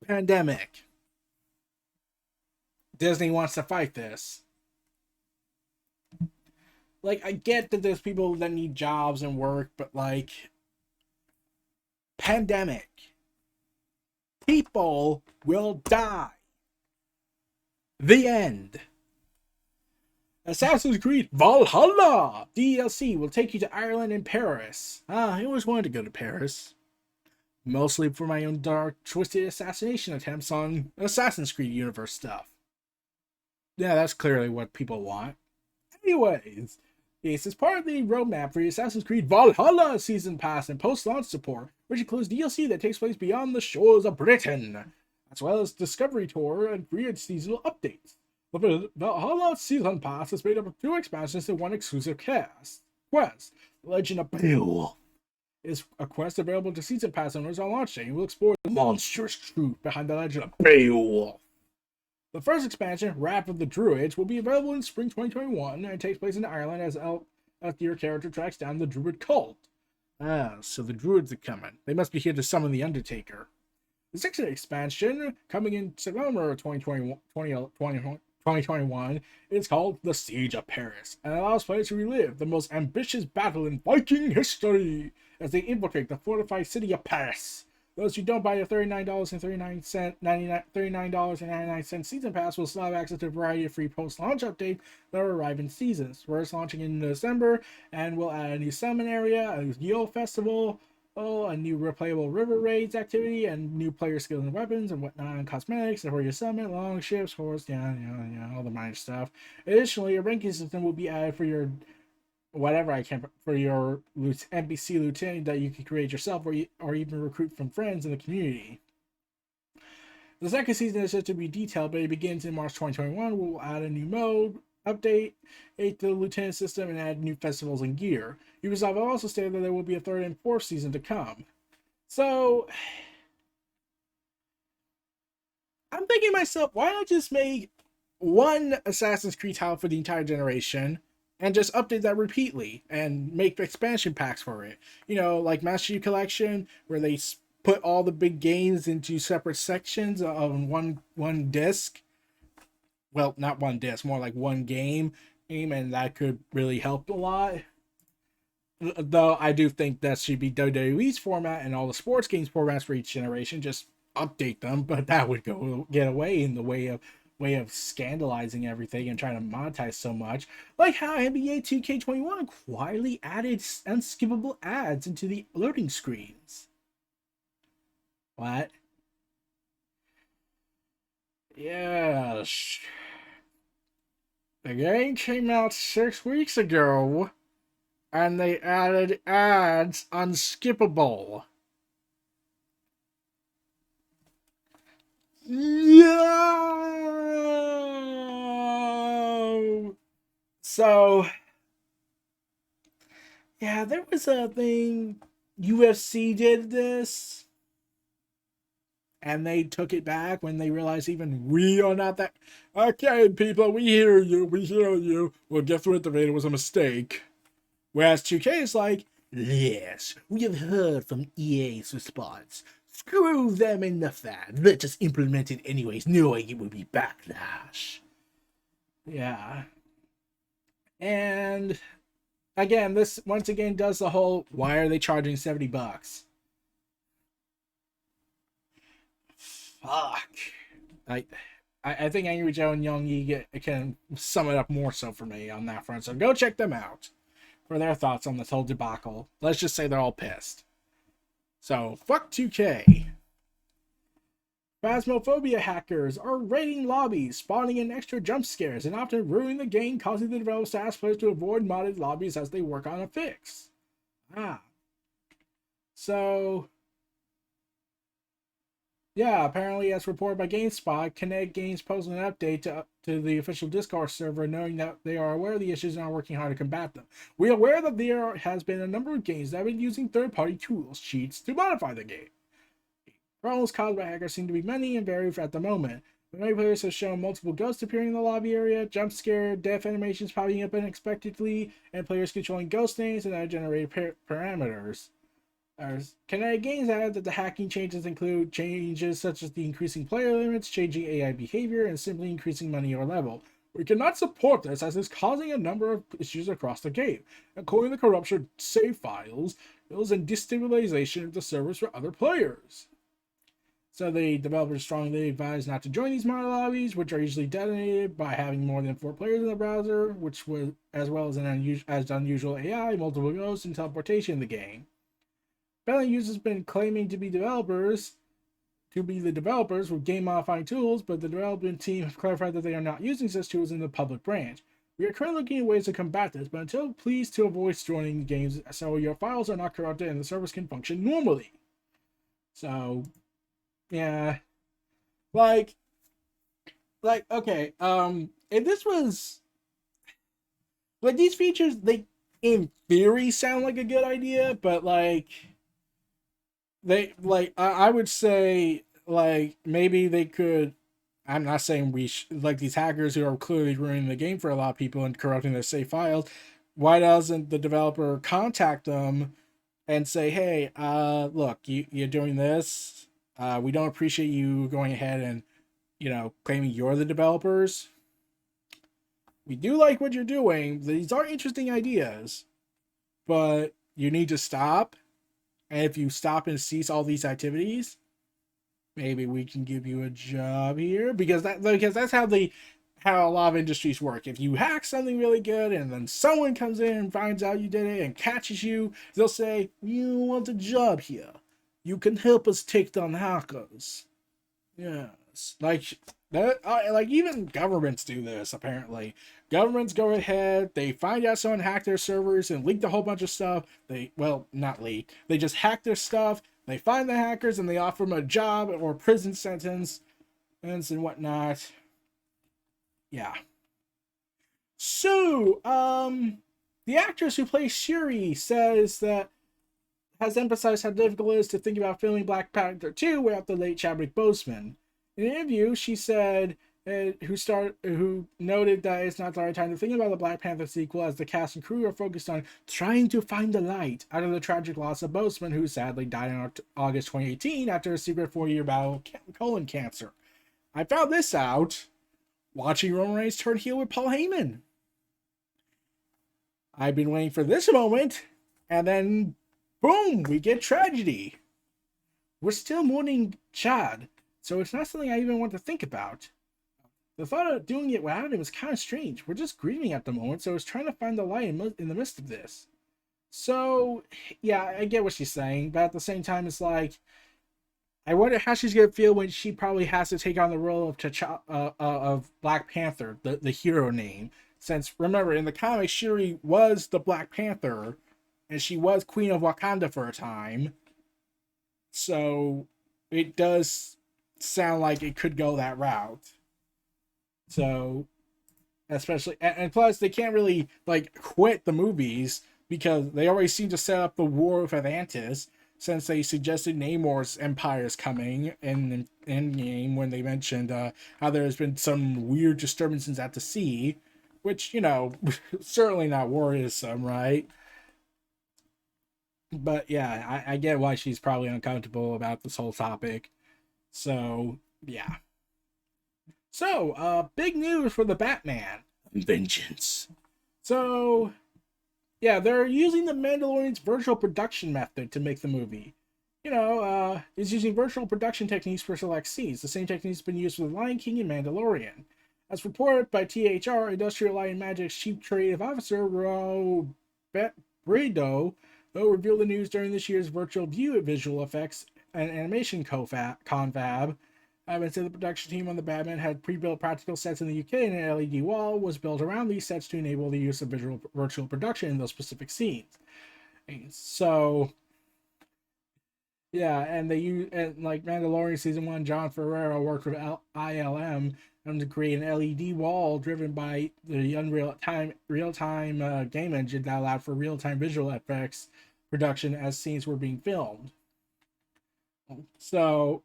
Pandemic. Disney wants to fight this. Like, I get that there's people that need jobs and work, but like, pandemic. People will die. The end. Assassin's Creed Valhalla DLC will take you to Ireland and Paris. I always wanted to go to Paris. Mostly for my own dark, twisted assassination attempts on Assassin's Creed universe stuff. Yeah, that's clearly what people want. Anyways, this is part of the roadmap for the Assassin's Creed Valhalla Season Pass and post-launch support, which includes DLC that takes place beyond the shores of Britain, as well as Discovery Tour and free seasonal updates. The Valhalla Season Pass is made up of 2 expansions and 1 exclusive quest. The Legend of Beowulf is a quest available to Season Pass owners on launch day and will explore the monstrous truth behind the Legend of Beowulf. The first expansion, Wrath of the Druids, will be available in spring 2021 and takes place in Ireland as your character tracks down the Druid cult. So the Druids are coming. They must be here to summon the Undertaker. The second expansion, coming in September 2021, is called The Siege of Paris and allows players to relive the most ambitious battle in Viking history as they infiltrate the fortified city of Paris. Those who don't buy the $39.99 season pass will still have access to a variety of free post-launch updates that will arrive in seasons. First launching in December, and we'll add a new summon area, a Yule festival, a new replayable river raids activity, and new player skills and weapons and whatnot, and cosmetics, and where you summon, long ships, horse, all the minor stuff. Additionally, a ranking system will be added for your for your NPC lieutenant that you can create yourself or even recruit from friends in the community. The second season is set to be detailed, but it begins in March 2021. We'll add a new mode, update the lieutenant system, and add new festivals and gear. Ubisoft also stated that there will be a 3rd and 4th season to come. So, I'm thinking to myself, why not just make one Assassin's Creed title for the entire generation and just update that repeatedly and make expansion packs for it? Like Master Chief Collection, where they put all the big games into separate sections on one disc. Well, not one disc, more like one game, and that could really help a lot. Though I do think that should be WWE's format and all the sports games formats for each generation. Just update them, but that would get away in the way of scandalizing everything and trying to monetize so much, like how NBA 2K21 quietly added unskippable ads into the loading screens. What? Yes. The game came out 6 weeks ago, and they added ads unskippable. No. So, yeah, there was a thing. UFC did this, and they took it back when they realized even we are not that. Okay, people, we hear you. Well, guess what? The video was a mistake. Whereas 2K is like, yes, we have heard from EA's response. Screw them in the fan. Let's just implement it anyways, knowing it will be backlash. Yeah. And again, this once again does the whole why are they charging $70? Fuck. I I think Angry Joe and Young Yi can sum it up more so for me on that front. So go check them out for their thoughts on this whole debacle. Let's just say they're all pissed. So fuck 2K. Phasmophobia hackers are raiding lobbies, spawning in extra jump scares, and often ruining the game, causing the developers to ask players to avoid modded lobbies as they work on a fix. So yeah, apparently, as reported by GameSpot, Kinetic Games posted an update to the official Discord server, knowing that they are aware of the issues and are working hard to combat them. We are aware that there has been a number of games that have been using third-party tools, cheats, to modify the game. Problems caused by hackers seem to be many and varied at the moment. Many players have shown multiple ghosts appearing in the lobby area, jump scare, death animations popping up unexpectedly, and players controlling ghost names and generated parameters. Kinetic Games added that the hacking changes include changes such as the increasing player limits, changing AI behavior, and simply increasing money or level. We cannot support this as it's causing a number of issues across the game, including the corruption of save files, and destabilization of the servers for other players. So the developers strongly advise not to join these mod lobbies, which are usually detonated by having more than 4 players in the browser, which was as well as unusual AI, multiple ghosts, and teleportation in the game. Belly users have been claiming to be the developers with game modifying tools, but the development team have clarified that they are not using such tools in the public branch. We are currently looking at ways to combat this, but until please to avoid joining games so your files are not corrupted and the servers can function normally. So yeah. Like okay, if this was like these features, they in theory sound like a good idea, but like they like I would say like maybe they could. I'm not saying like these hackers who are clearly ruining the game for a lot of people and corrupting their save files. Why doesn't the developer contact them and say, hey, look, you're doing this. We don't appreciate you going ahead and claiming you're the developers. We do like what you're doing. These are interesting ideas, but you need to stop. And if you stop and cease all these activities, maybe we can give you a job here, because that's how a lot of industries work. If you hack something really good and then someone comes in and finds out you did it and catches you, they'll say, you want a job here. You can help us take down hackers. Yes. Like that, like even governments do this, apparently. Governments go ahead, they find out someone hacked their servers and leaked a whole bunch of stuff. Not leak. They just hack their stuff. They find the hackers and they offer them a job or a prison sentence and whatnot. Yeah. So, the actress who plays Shuri has emphasized how difficult it is to think about filming Black Panther 2 without the late Chadwick Boseman. In an interview, she said, who noted that it's not the right time to think about the Black Panther sequel, as the cast and crew are focused on trying to find the light out of the tragic loss of Boseman, who sadly died in August 2018 after a secret 4-year battle with colon cancer. I found this out watching Roman Reigns turn heel with Paul Heyman. I've been waiting for this moment, and then boom, we get tragedy. We're still mourning Chad, so it's not something I even want to think about. The thought of doing it without him is kind of strange. We're just grieving at the moment, so it's trying to find the light in the midst of this. So, yeah, I get what she's saying, but at the same time, it's like, I wonder how she's gonna feel when she probably has to take on the role of Black Panther, the hero name. Since remember, in the comics, Shuri was the Black Panther, and she was Queen of Wakanda for a time. So it does sound like it could go that route. So, especially, and plus they can't really like quit the movies because they already seem to set up the War of Atlantis, since they suggested Namor's empire is coming in Endgame when they mentioned how there's been some weird disturbances at the sea, which certainly not worrisome, right? But yeah, I get why she's probably uncomfortable about this whole topic. So yeah. So big news for the Batman. Vengeance. So yeah, they're using the Mandalorian's virtual production method to make the movie. Is using virtual production techniques for select scenes. The same techniques have been used for The Lion King and Mandalorian. As reported by THR, Industrial Light and Magic's chief creative officer, Ro Bredo, revealed the news during this year's Virtual View Visual Effects and Animation Confab. Said the production team on the Batman had pre-built practical sets in the UK, and an LED wall was built around these sets to enable the use of virtual production in those specific scenes. So yeah, and they use, and like Mandalorian season 1, John Ferrero worked with ILM to create an LED wall driven by the Unreal Time real-time game engine that allowed for real-time visual effects production as scenes were being filmed. So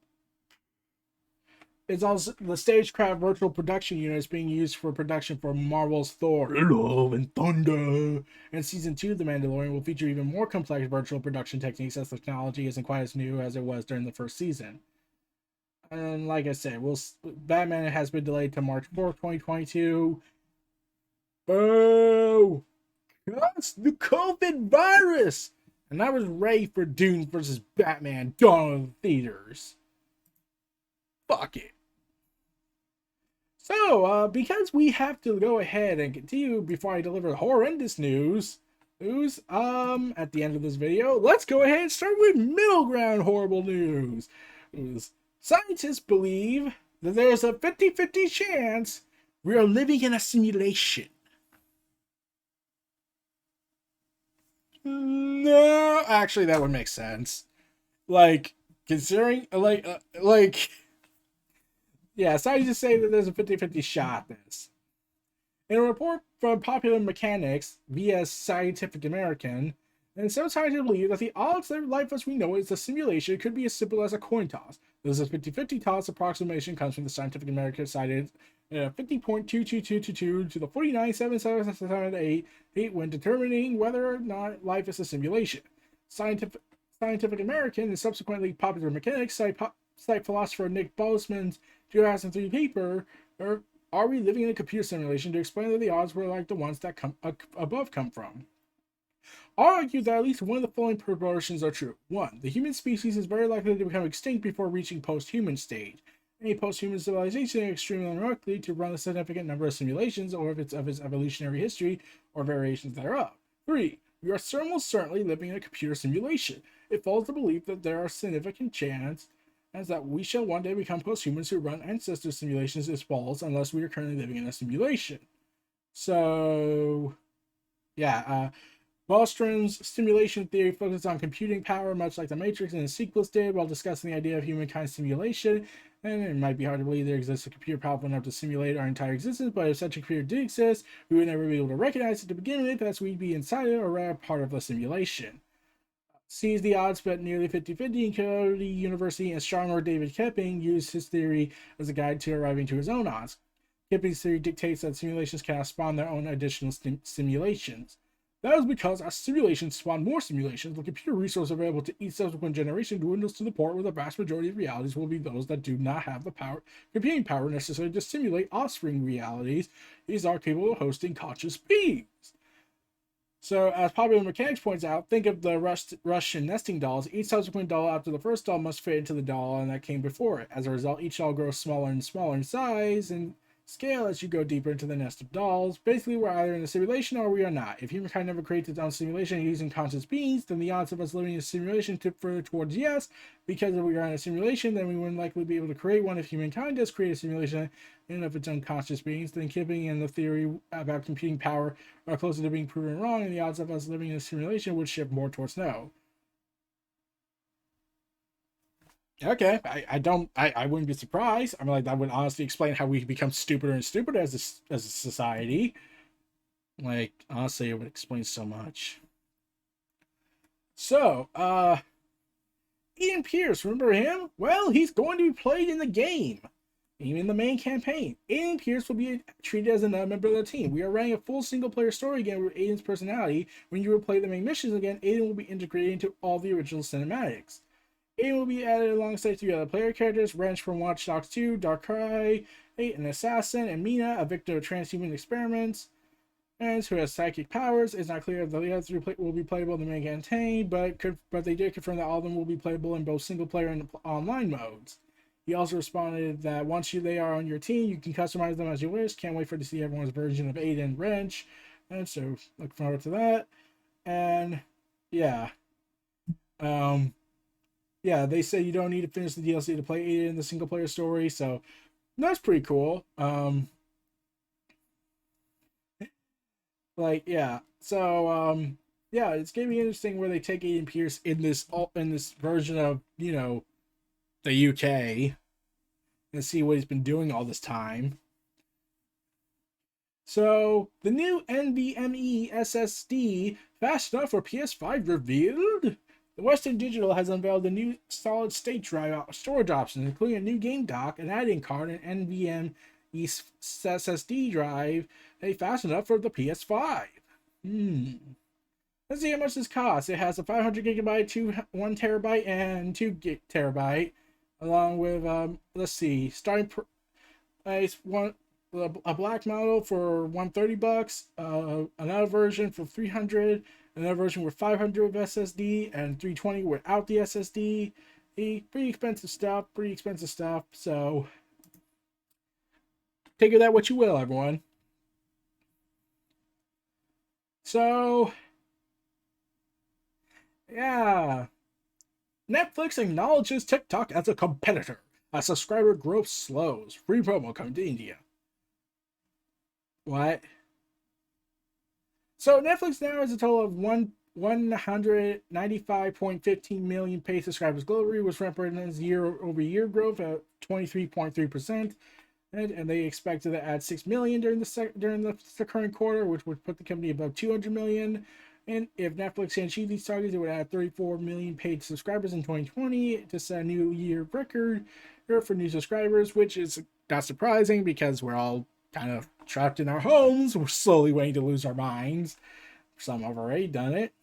it's also the stagecraft virtual production unit is being used for production for Marvel's Thor: Love and Thunder. And season 2 of The Mandalorian will feature even more complex virtual production techniques, as the technology isn't quite as new as it was during the first season. And like I said, Batman has been delayed to March 4th, 2022. Oh, that's the COVID virus! And I was ready for Dune versus Batman Dawn of the theaters. Fuck it. So, because we have to go ahead and continue before I deliver horrendous news, at the end of this video, let's go ahead and start with middle ground horrible news. Scientists believe that there's a 50-50 chance we are living in a simulation. No, actually, that would make sense. Like, considering, yeah, scientists say that there's a 50-50 shot at this. In a report from Popular Mechanics via Scientific American, and some scientists believe that the odds that life as we know it is a simulation could be as simple as a coin toss. This is a 50-50 toss approximation comes from the Scientific American cited 50.22222 to the 49.77778 when determining whether or not life is a simulation. Scientific American and subsequently Popular Mechanics cite philosopher Nick Boseman's 2003 paper, Are We Living in a Computer Simulation, to explain that the odds were like the ones that above come from. Argue that at least one of the following proportions are true. 1. The human species is very likely to become extinct before reaching post-human stage. Any post-human civilization is extremely unlikely to run a significant number of simulations or of its evolutionary history or variations thereof. 3. We are almost certainly living in a computer simulation. It follows the belief that there are significant chances as that we shall one day become posthumans who run ancestor simulations is false unless we are currently living in a simulation. So, yeah, Bostrom's simulation theory focuses on computing power, much like The Matrix and the sequels did, while discussing the idea of humankind simulation. And it might be hard to believe there exists a computer powerful enough to simulate our entire existence, but if such a computer did exist, we would never be able to recognize it to begin with, as we'd be inside it or rather part of the simulation. Sees the odds bet nearly 50-50 in Kyoto University, and astronomer David Kipping used his theory as a guide to arriving to his own odds. Kipping's theory dictates that simulations cannot spawn their own additional simulations. That is because as simulations spawn more simulations, the computer resource available to each subsequent generation dwindles to the point where the vast majority of realities will be those that do not have the computing power necessary to simulate offspring realities. These are capable of hosting conscious beings. So, as Popular Mechanics points out, think of the Russian nesting dolls. Each subsequent doll after the first doll must fit into the doll and that came before it. As a result, each doll grows smaller and smaller in size and scale as you go deeper into the nest of dolls. Basically, we're either in a simulation or we are not. If humankind never creates its own simulation using conscious beings, then the odds of us living in a simulation tip further towards yes, because if we are in a simulation, then we wouldn't likely be able to create one. If humankind does create a simulation in of its own conscious beings, then Kipping and the theory about computing power are closer to being proven wrong, and the odds of us living in a simulation would shift more towards no. Okay, I wouldn't be surprised. I mean, like, that would honestly explain how we become stupider and stupider as a society. Like, honestly, it would explain so much. So, Ian Pierce, remember him? Well, he's going to be played in the game. Even the main campaign, Aiden Pierce will be treated as another member of the team. We are running a full single-player story again with Aiden's personality. When you replay the main missions again, Aiden will be integrated into all the original cinematics. Aiden will be added alongside three other player characters: Wrench from Watch Dogs 2, Darkrai, an assassin, and Mina, a victim of transhuman experiments, and who has psychic powers. It's not clear if the other three will be playable in the main campaign, but they did confirm that all of them will be playable in both single-player and online modes. He also responded that once they are on your team, you can customize them as you wish. Can't wait to see everyone's version of Aiden Wrench. And so look forward to that. And yeah. Yeah, they say you don't need to finish the DLC to play Aiden in the single player story, so that's pretty cool. Yeah. So yeah, it's gonna be interesting where they take Aiden Pierce in this version of, the UK, and see what he's been doing all this time. So, the new NVMe SSD fast enough for PS5 revealed? The Western Digital has unveiled a new solid-state drive storage options, including a new game dock, an add-in card, and NVMe SSD drive fast enough for the PS5. Let's see how much this costs. It has a 500 gigabyte, 1 terabyte, and 2 terabyte, along with let's see, starting price a black model for $130, another version for 300, another version with 500 of SSD, and 320 without the SSD. Pretty expensive stuff. So take of that what you will, everyone. So yeah, Netflix acknowledges TikTok as a competitor as subscriber growth slows. Free promo coming to India. What? So Netflix now has a total of 195.15 million paid subscribers globally, which represents year-over-year growth at 23.3%. And they expected to add 6 million during the current quarter, which would put the company above 200 million. And if Netflix can achieve these targets, it would add 34 million paid subscribers in 2020 to set a new year record for new subscribers, which is not surprising because we're all kind of trapped in our homes. We're slowly waiting to lose our minds. Some have already done it.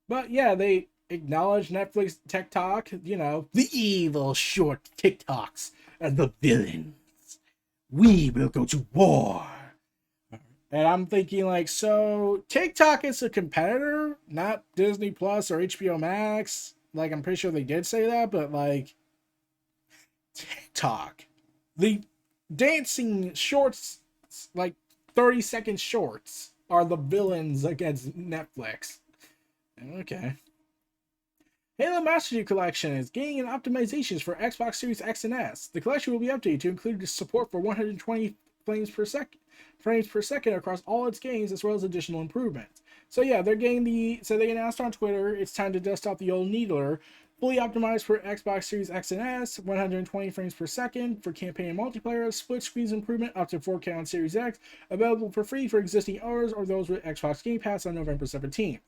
But yeah, they acknowledge Netflix TikTok, the evil short TikToks as the villains. We will go to war. And I'm thinking, so TikTok is a competitor, not Disney Plus or HBO Max. I'm pretty sure they did say that, but TikTok, the dancing shorts, 30-second shorts, are the villains against Netflix. Okay. Halo Master Chief Collection is gaining optimizations for Xbox Series X and S. The collection will be updated to include support for 120 frames per second across all its games, as well as additional improvements. So yeah, they announced on Twitter it's time to dust off the old Needler. Fully optimized for Xbox Series X and S, 120 frames per second for campaign and multiplayer, split screens improvement up to 4K on Series X, available for free for existing owners or those with Xbox Game Pass on November 17th.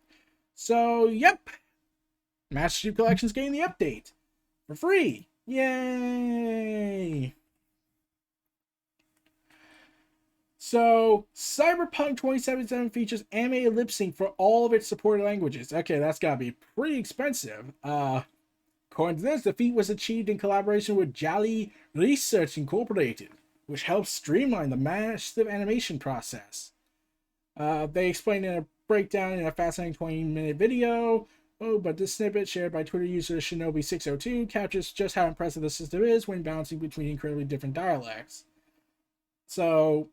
So, yep, Master Chief Collection's getting the update for free. Yay! So, Cyberpunk 2077 features anime lip sync for all of its supported languages. Okay, that's gotta be pretty expensive. According to this, the feat was achieved in collaboration with Jali Research Incorporated, which helps streamline the massive animation process. They explained in a breakdown in a fascinating 20-minute video. But this snippet shared by Twitter user Shinobi602 captures just how impressive the system is when bouncing between incredibly different dialects. So,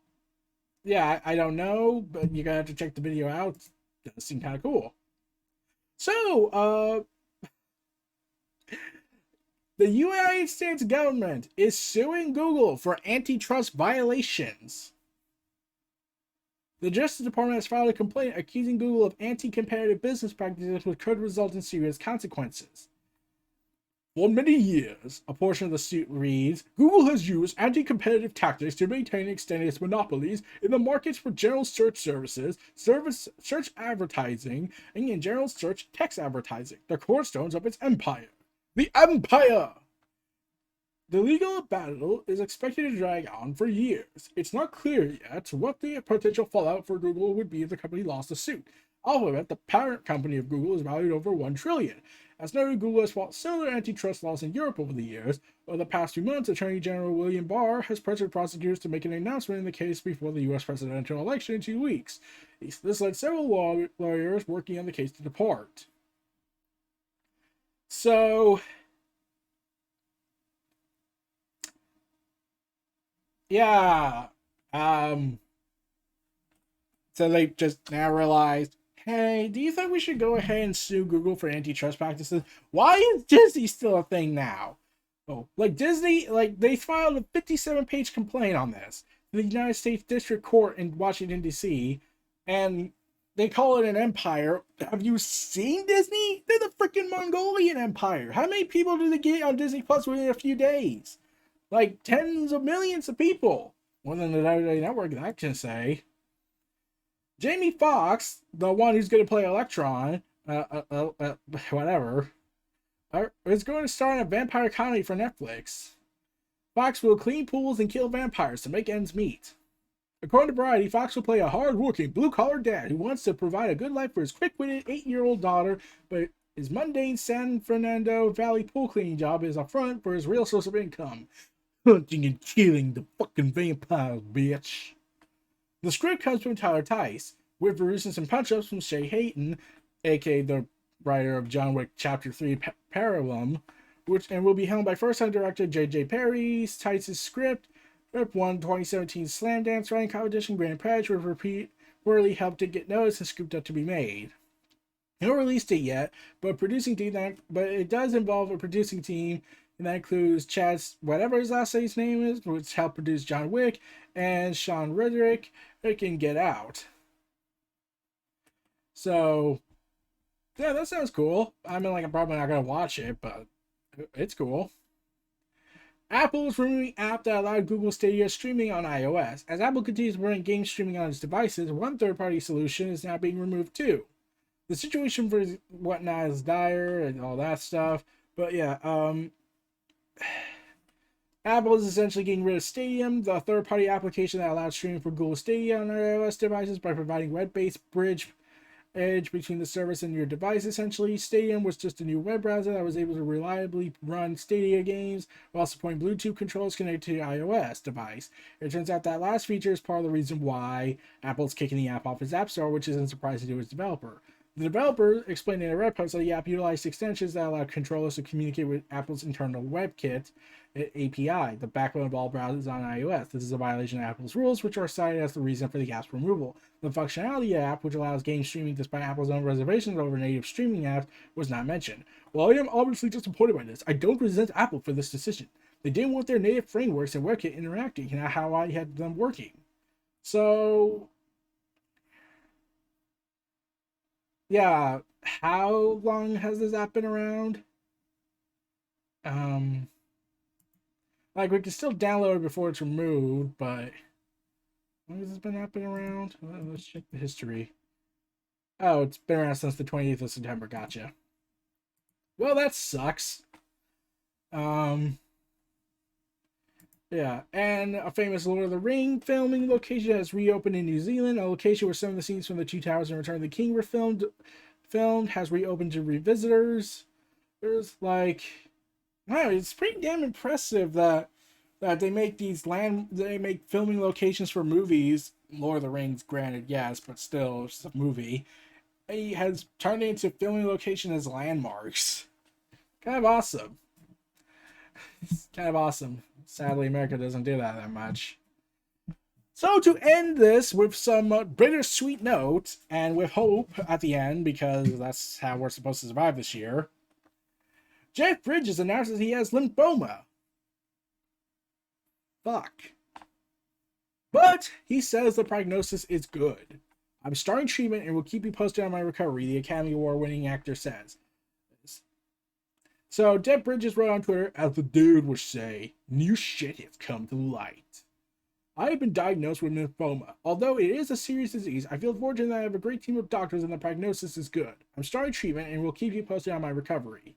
yeah, I don't know, but you're gonna have to check the video out. It does seem kind of cool. So, the United States government is suing Google for antitrust violations. The Justice Department has filed a complaint accusing Google of anti-competitive business practices which could result in serious consequences. For many years, a portion of the suit reads, Google has used anti-competitive tactics to maintain and extend its monopolies in the markets for general search services, search advertising, and in general search text advertising, the cornerstones of its empire. The empire! The legal battle is expected to drag on for years. It's not clear yet what the potential fallout for Google would be if the company lost the suit. Alphabet, the parent company of Google, is valued over $1 trillion. As noted, Google has fought similar antitrust laws in Europe over the years. Over the past few months, Attorney General William Barr has pressured prosecutors to make an announcement in the case before the U.S. presidential election in 2 weeks. This led several lawyers working on the case to depart. So, yeah. So they just now realized, hey, do you think we should go ahead and sue Google for antitrust practices? Why is Disney still a thing now? Oh, like Disney, like they filed a 57-page complaint on this in the United States District Court in Washington, D.C., and they call it an empire. Have you seen Disney? They're the freaking Mongolian Empire. How many people do they get on Disney Plus within a few days? Like tens of millions of people. More than the WWE Network, that I can say. Jamie Foxx, the one who's going to play Electron, whatever, is going to star in a vampire comedy for Netflix. Fox will clean pools and kill vampires to make ends meet. According to Variety, Fox will play a hard-working, blue-collar dad who wants to provide a good life for his quick-witted 8-year-old daughter, but his mundane San Fernando Valley pool cleaning job is a front for his real source of income. Hunting and killing the fucking vampires, bitch. The script comes from Tyler Tice, with producing some punch-ups from Shay Hayton, aka the writer of John Wick Chapter 3 Parabellum, and will be helmed by first-time director J.J. Perry. Tice's script won 2017 Slam Dance writing competition Grand Prix, with repeatedly helped to get noticed and scooped up to be made. No release date yet, but it does involve a producing team, and that includes Chad, whatever his last name is, which helped produce John Wick, and Sean Rederick, who can Get Out. So, yeah, that sounds cool. I mean, like, I'm probably not going to watch it, but it's cool. Apple is removing app that allowed Google Stadia streaming on iOS. As Apple continues to bring game streaming on its devices, one third-party solution is now being removed too. The situation for whatnot is dire and all that stuff, but yeah, Apple is essentially getting rid of Stadium, the third-party application that allows streaming for Google Stadia on iOS devices, by providing web-based bridge edge between the service and your device. Essentially, Stadium was just a new web browser that was able to reliably run Stadia games while supporting Bluetooth controls connected to the iOS device. It turns out that last feature is part of the reason why Apple's kicking the app off its App Store, which isn't surprising to its developer. The developer explained in a Reddit post that the app utilized extensions that allow controllers to communicate with Apple's internal WebKit API, the backbone of all browsers on iOS. This is a violation of Apple's rules, which are cited as the reason for the app's removal. The functionality of the app, which allows game streaming despite Apple's own reservations over native streaming apps, was not mentioned. While I am obviously disappointed by this, I don't resent Apple for this decision. They didn't want their native frameworks and WebKit interacting, and how I had them working. So, yeah, how long has this app been around? Like, we can still download it before it's removed, but how long has this been around? Let's check the history. Oh, it's been around since the 28th of September. Gotcha. Well, that sucks. Yeah, and a famous Lord of the Ring filming location has reopened in New Zealand. A location where some of the scenes from the Two Towers and Return of the King were filmed has reopened to visitors. There's like, wow, it's pretty damn impressive that they make filming locations for movies. Lord of the Rings, granted, yes, but still, it's a movie. It has turned into filming location as landmarks. Kind of awesome. It's kind of awesome. Sadly, America doesn't do that much. So to end this with some bittersweet note, and with hope at the end, because that's how we're supposed to survive this year, Jeff Bridges announces he has lymphoma. Fuck. But he says the prognosis is good. I'm starting treatment and will keep you posted on my recovery, the Academy Award-winning actor says. So, Jeff Bridges wrote on Twitter, as the dude would say, new shit has come to light. I have been diagnosed with lymphoma. Although it is a serious disease, I feel fortunate that I have a great team of doctors and the prognosis is good. I'm starting treatment and will keep you posted on my recovery.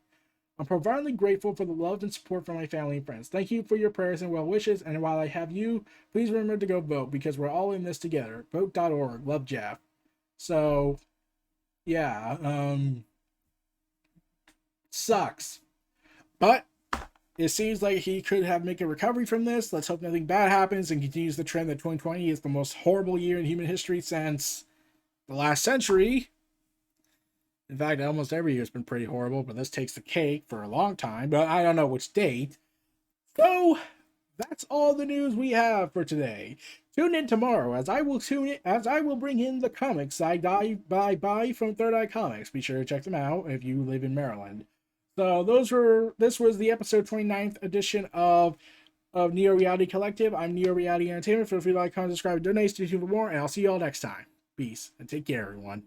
I'm profoundly grateful for the love and support from my family and friends. Thank you for your prayers and well wishes. And while I have you, please remember to go vote because we're all in this together. Vote.org. Love, Jeff. So, yeah, sucks. But it seems like he could have make a recovery from this. Let's hope nothing bad happens and continues the trend that 2020 is the most horrible year in human history since the last century. In fact, almost every year has been pretty horrible, but this takes the cake for a long time. But I don't know which date. So that's all the news we have for today. Tune in tomorrow as I will bring in the comics I buy from Third Eye Comics. Be sure to check them out if you live in Maryland. So this was the episode 29th edition of Neo Reality Collective. I'm Neo Reality Entertainment. Feel free to like, comment, subscribe, donate, stay tuned for more, and I'll see you all next time. Peace and take care, everyone.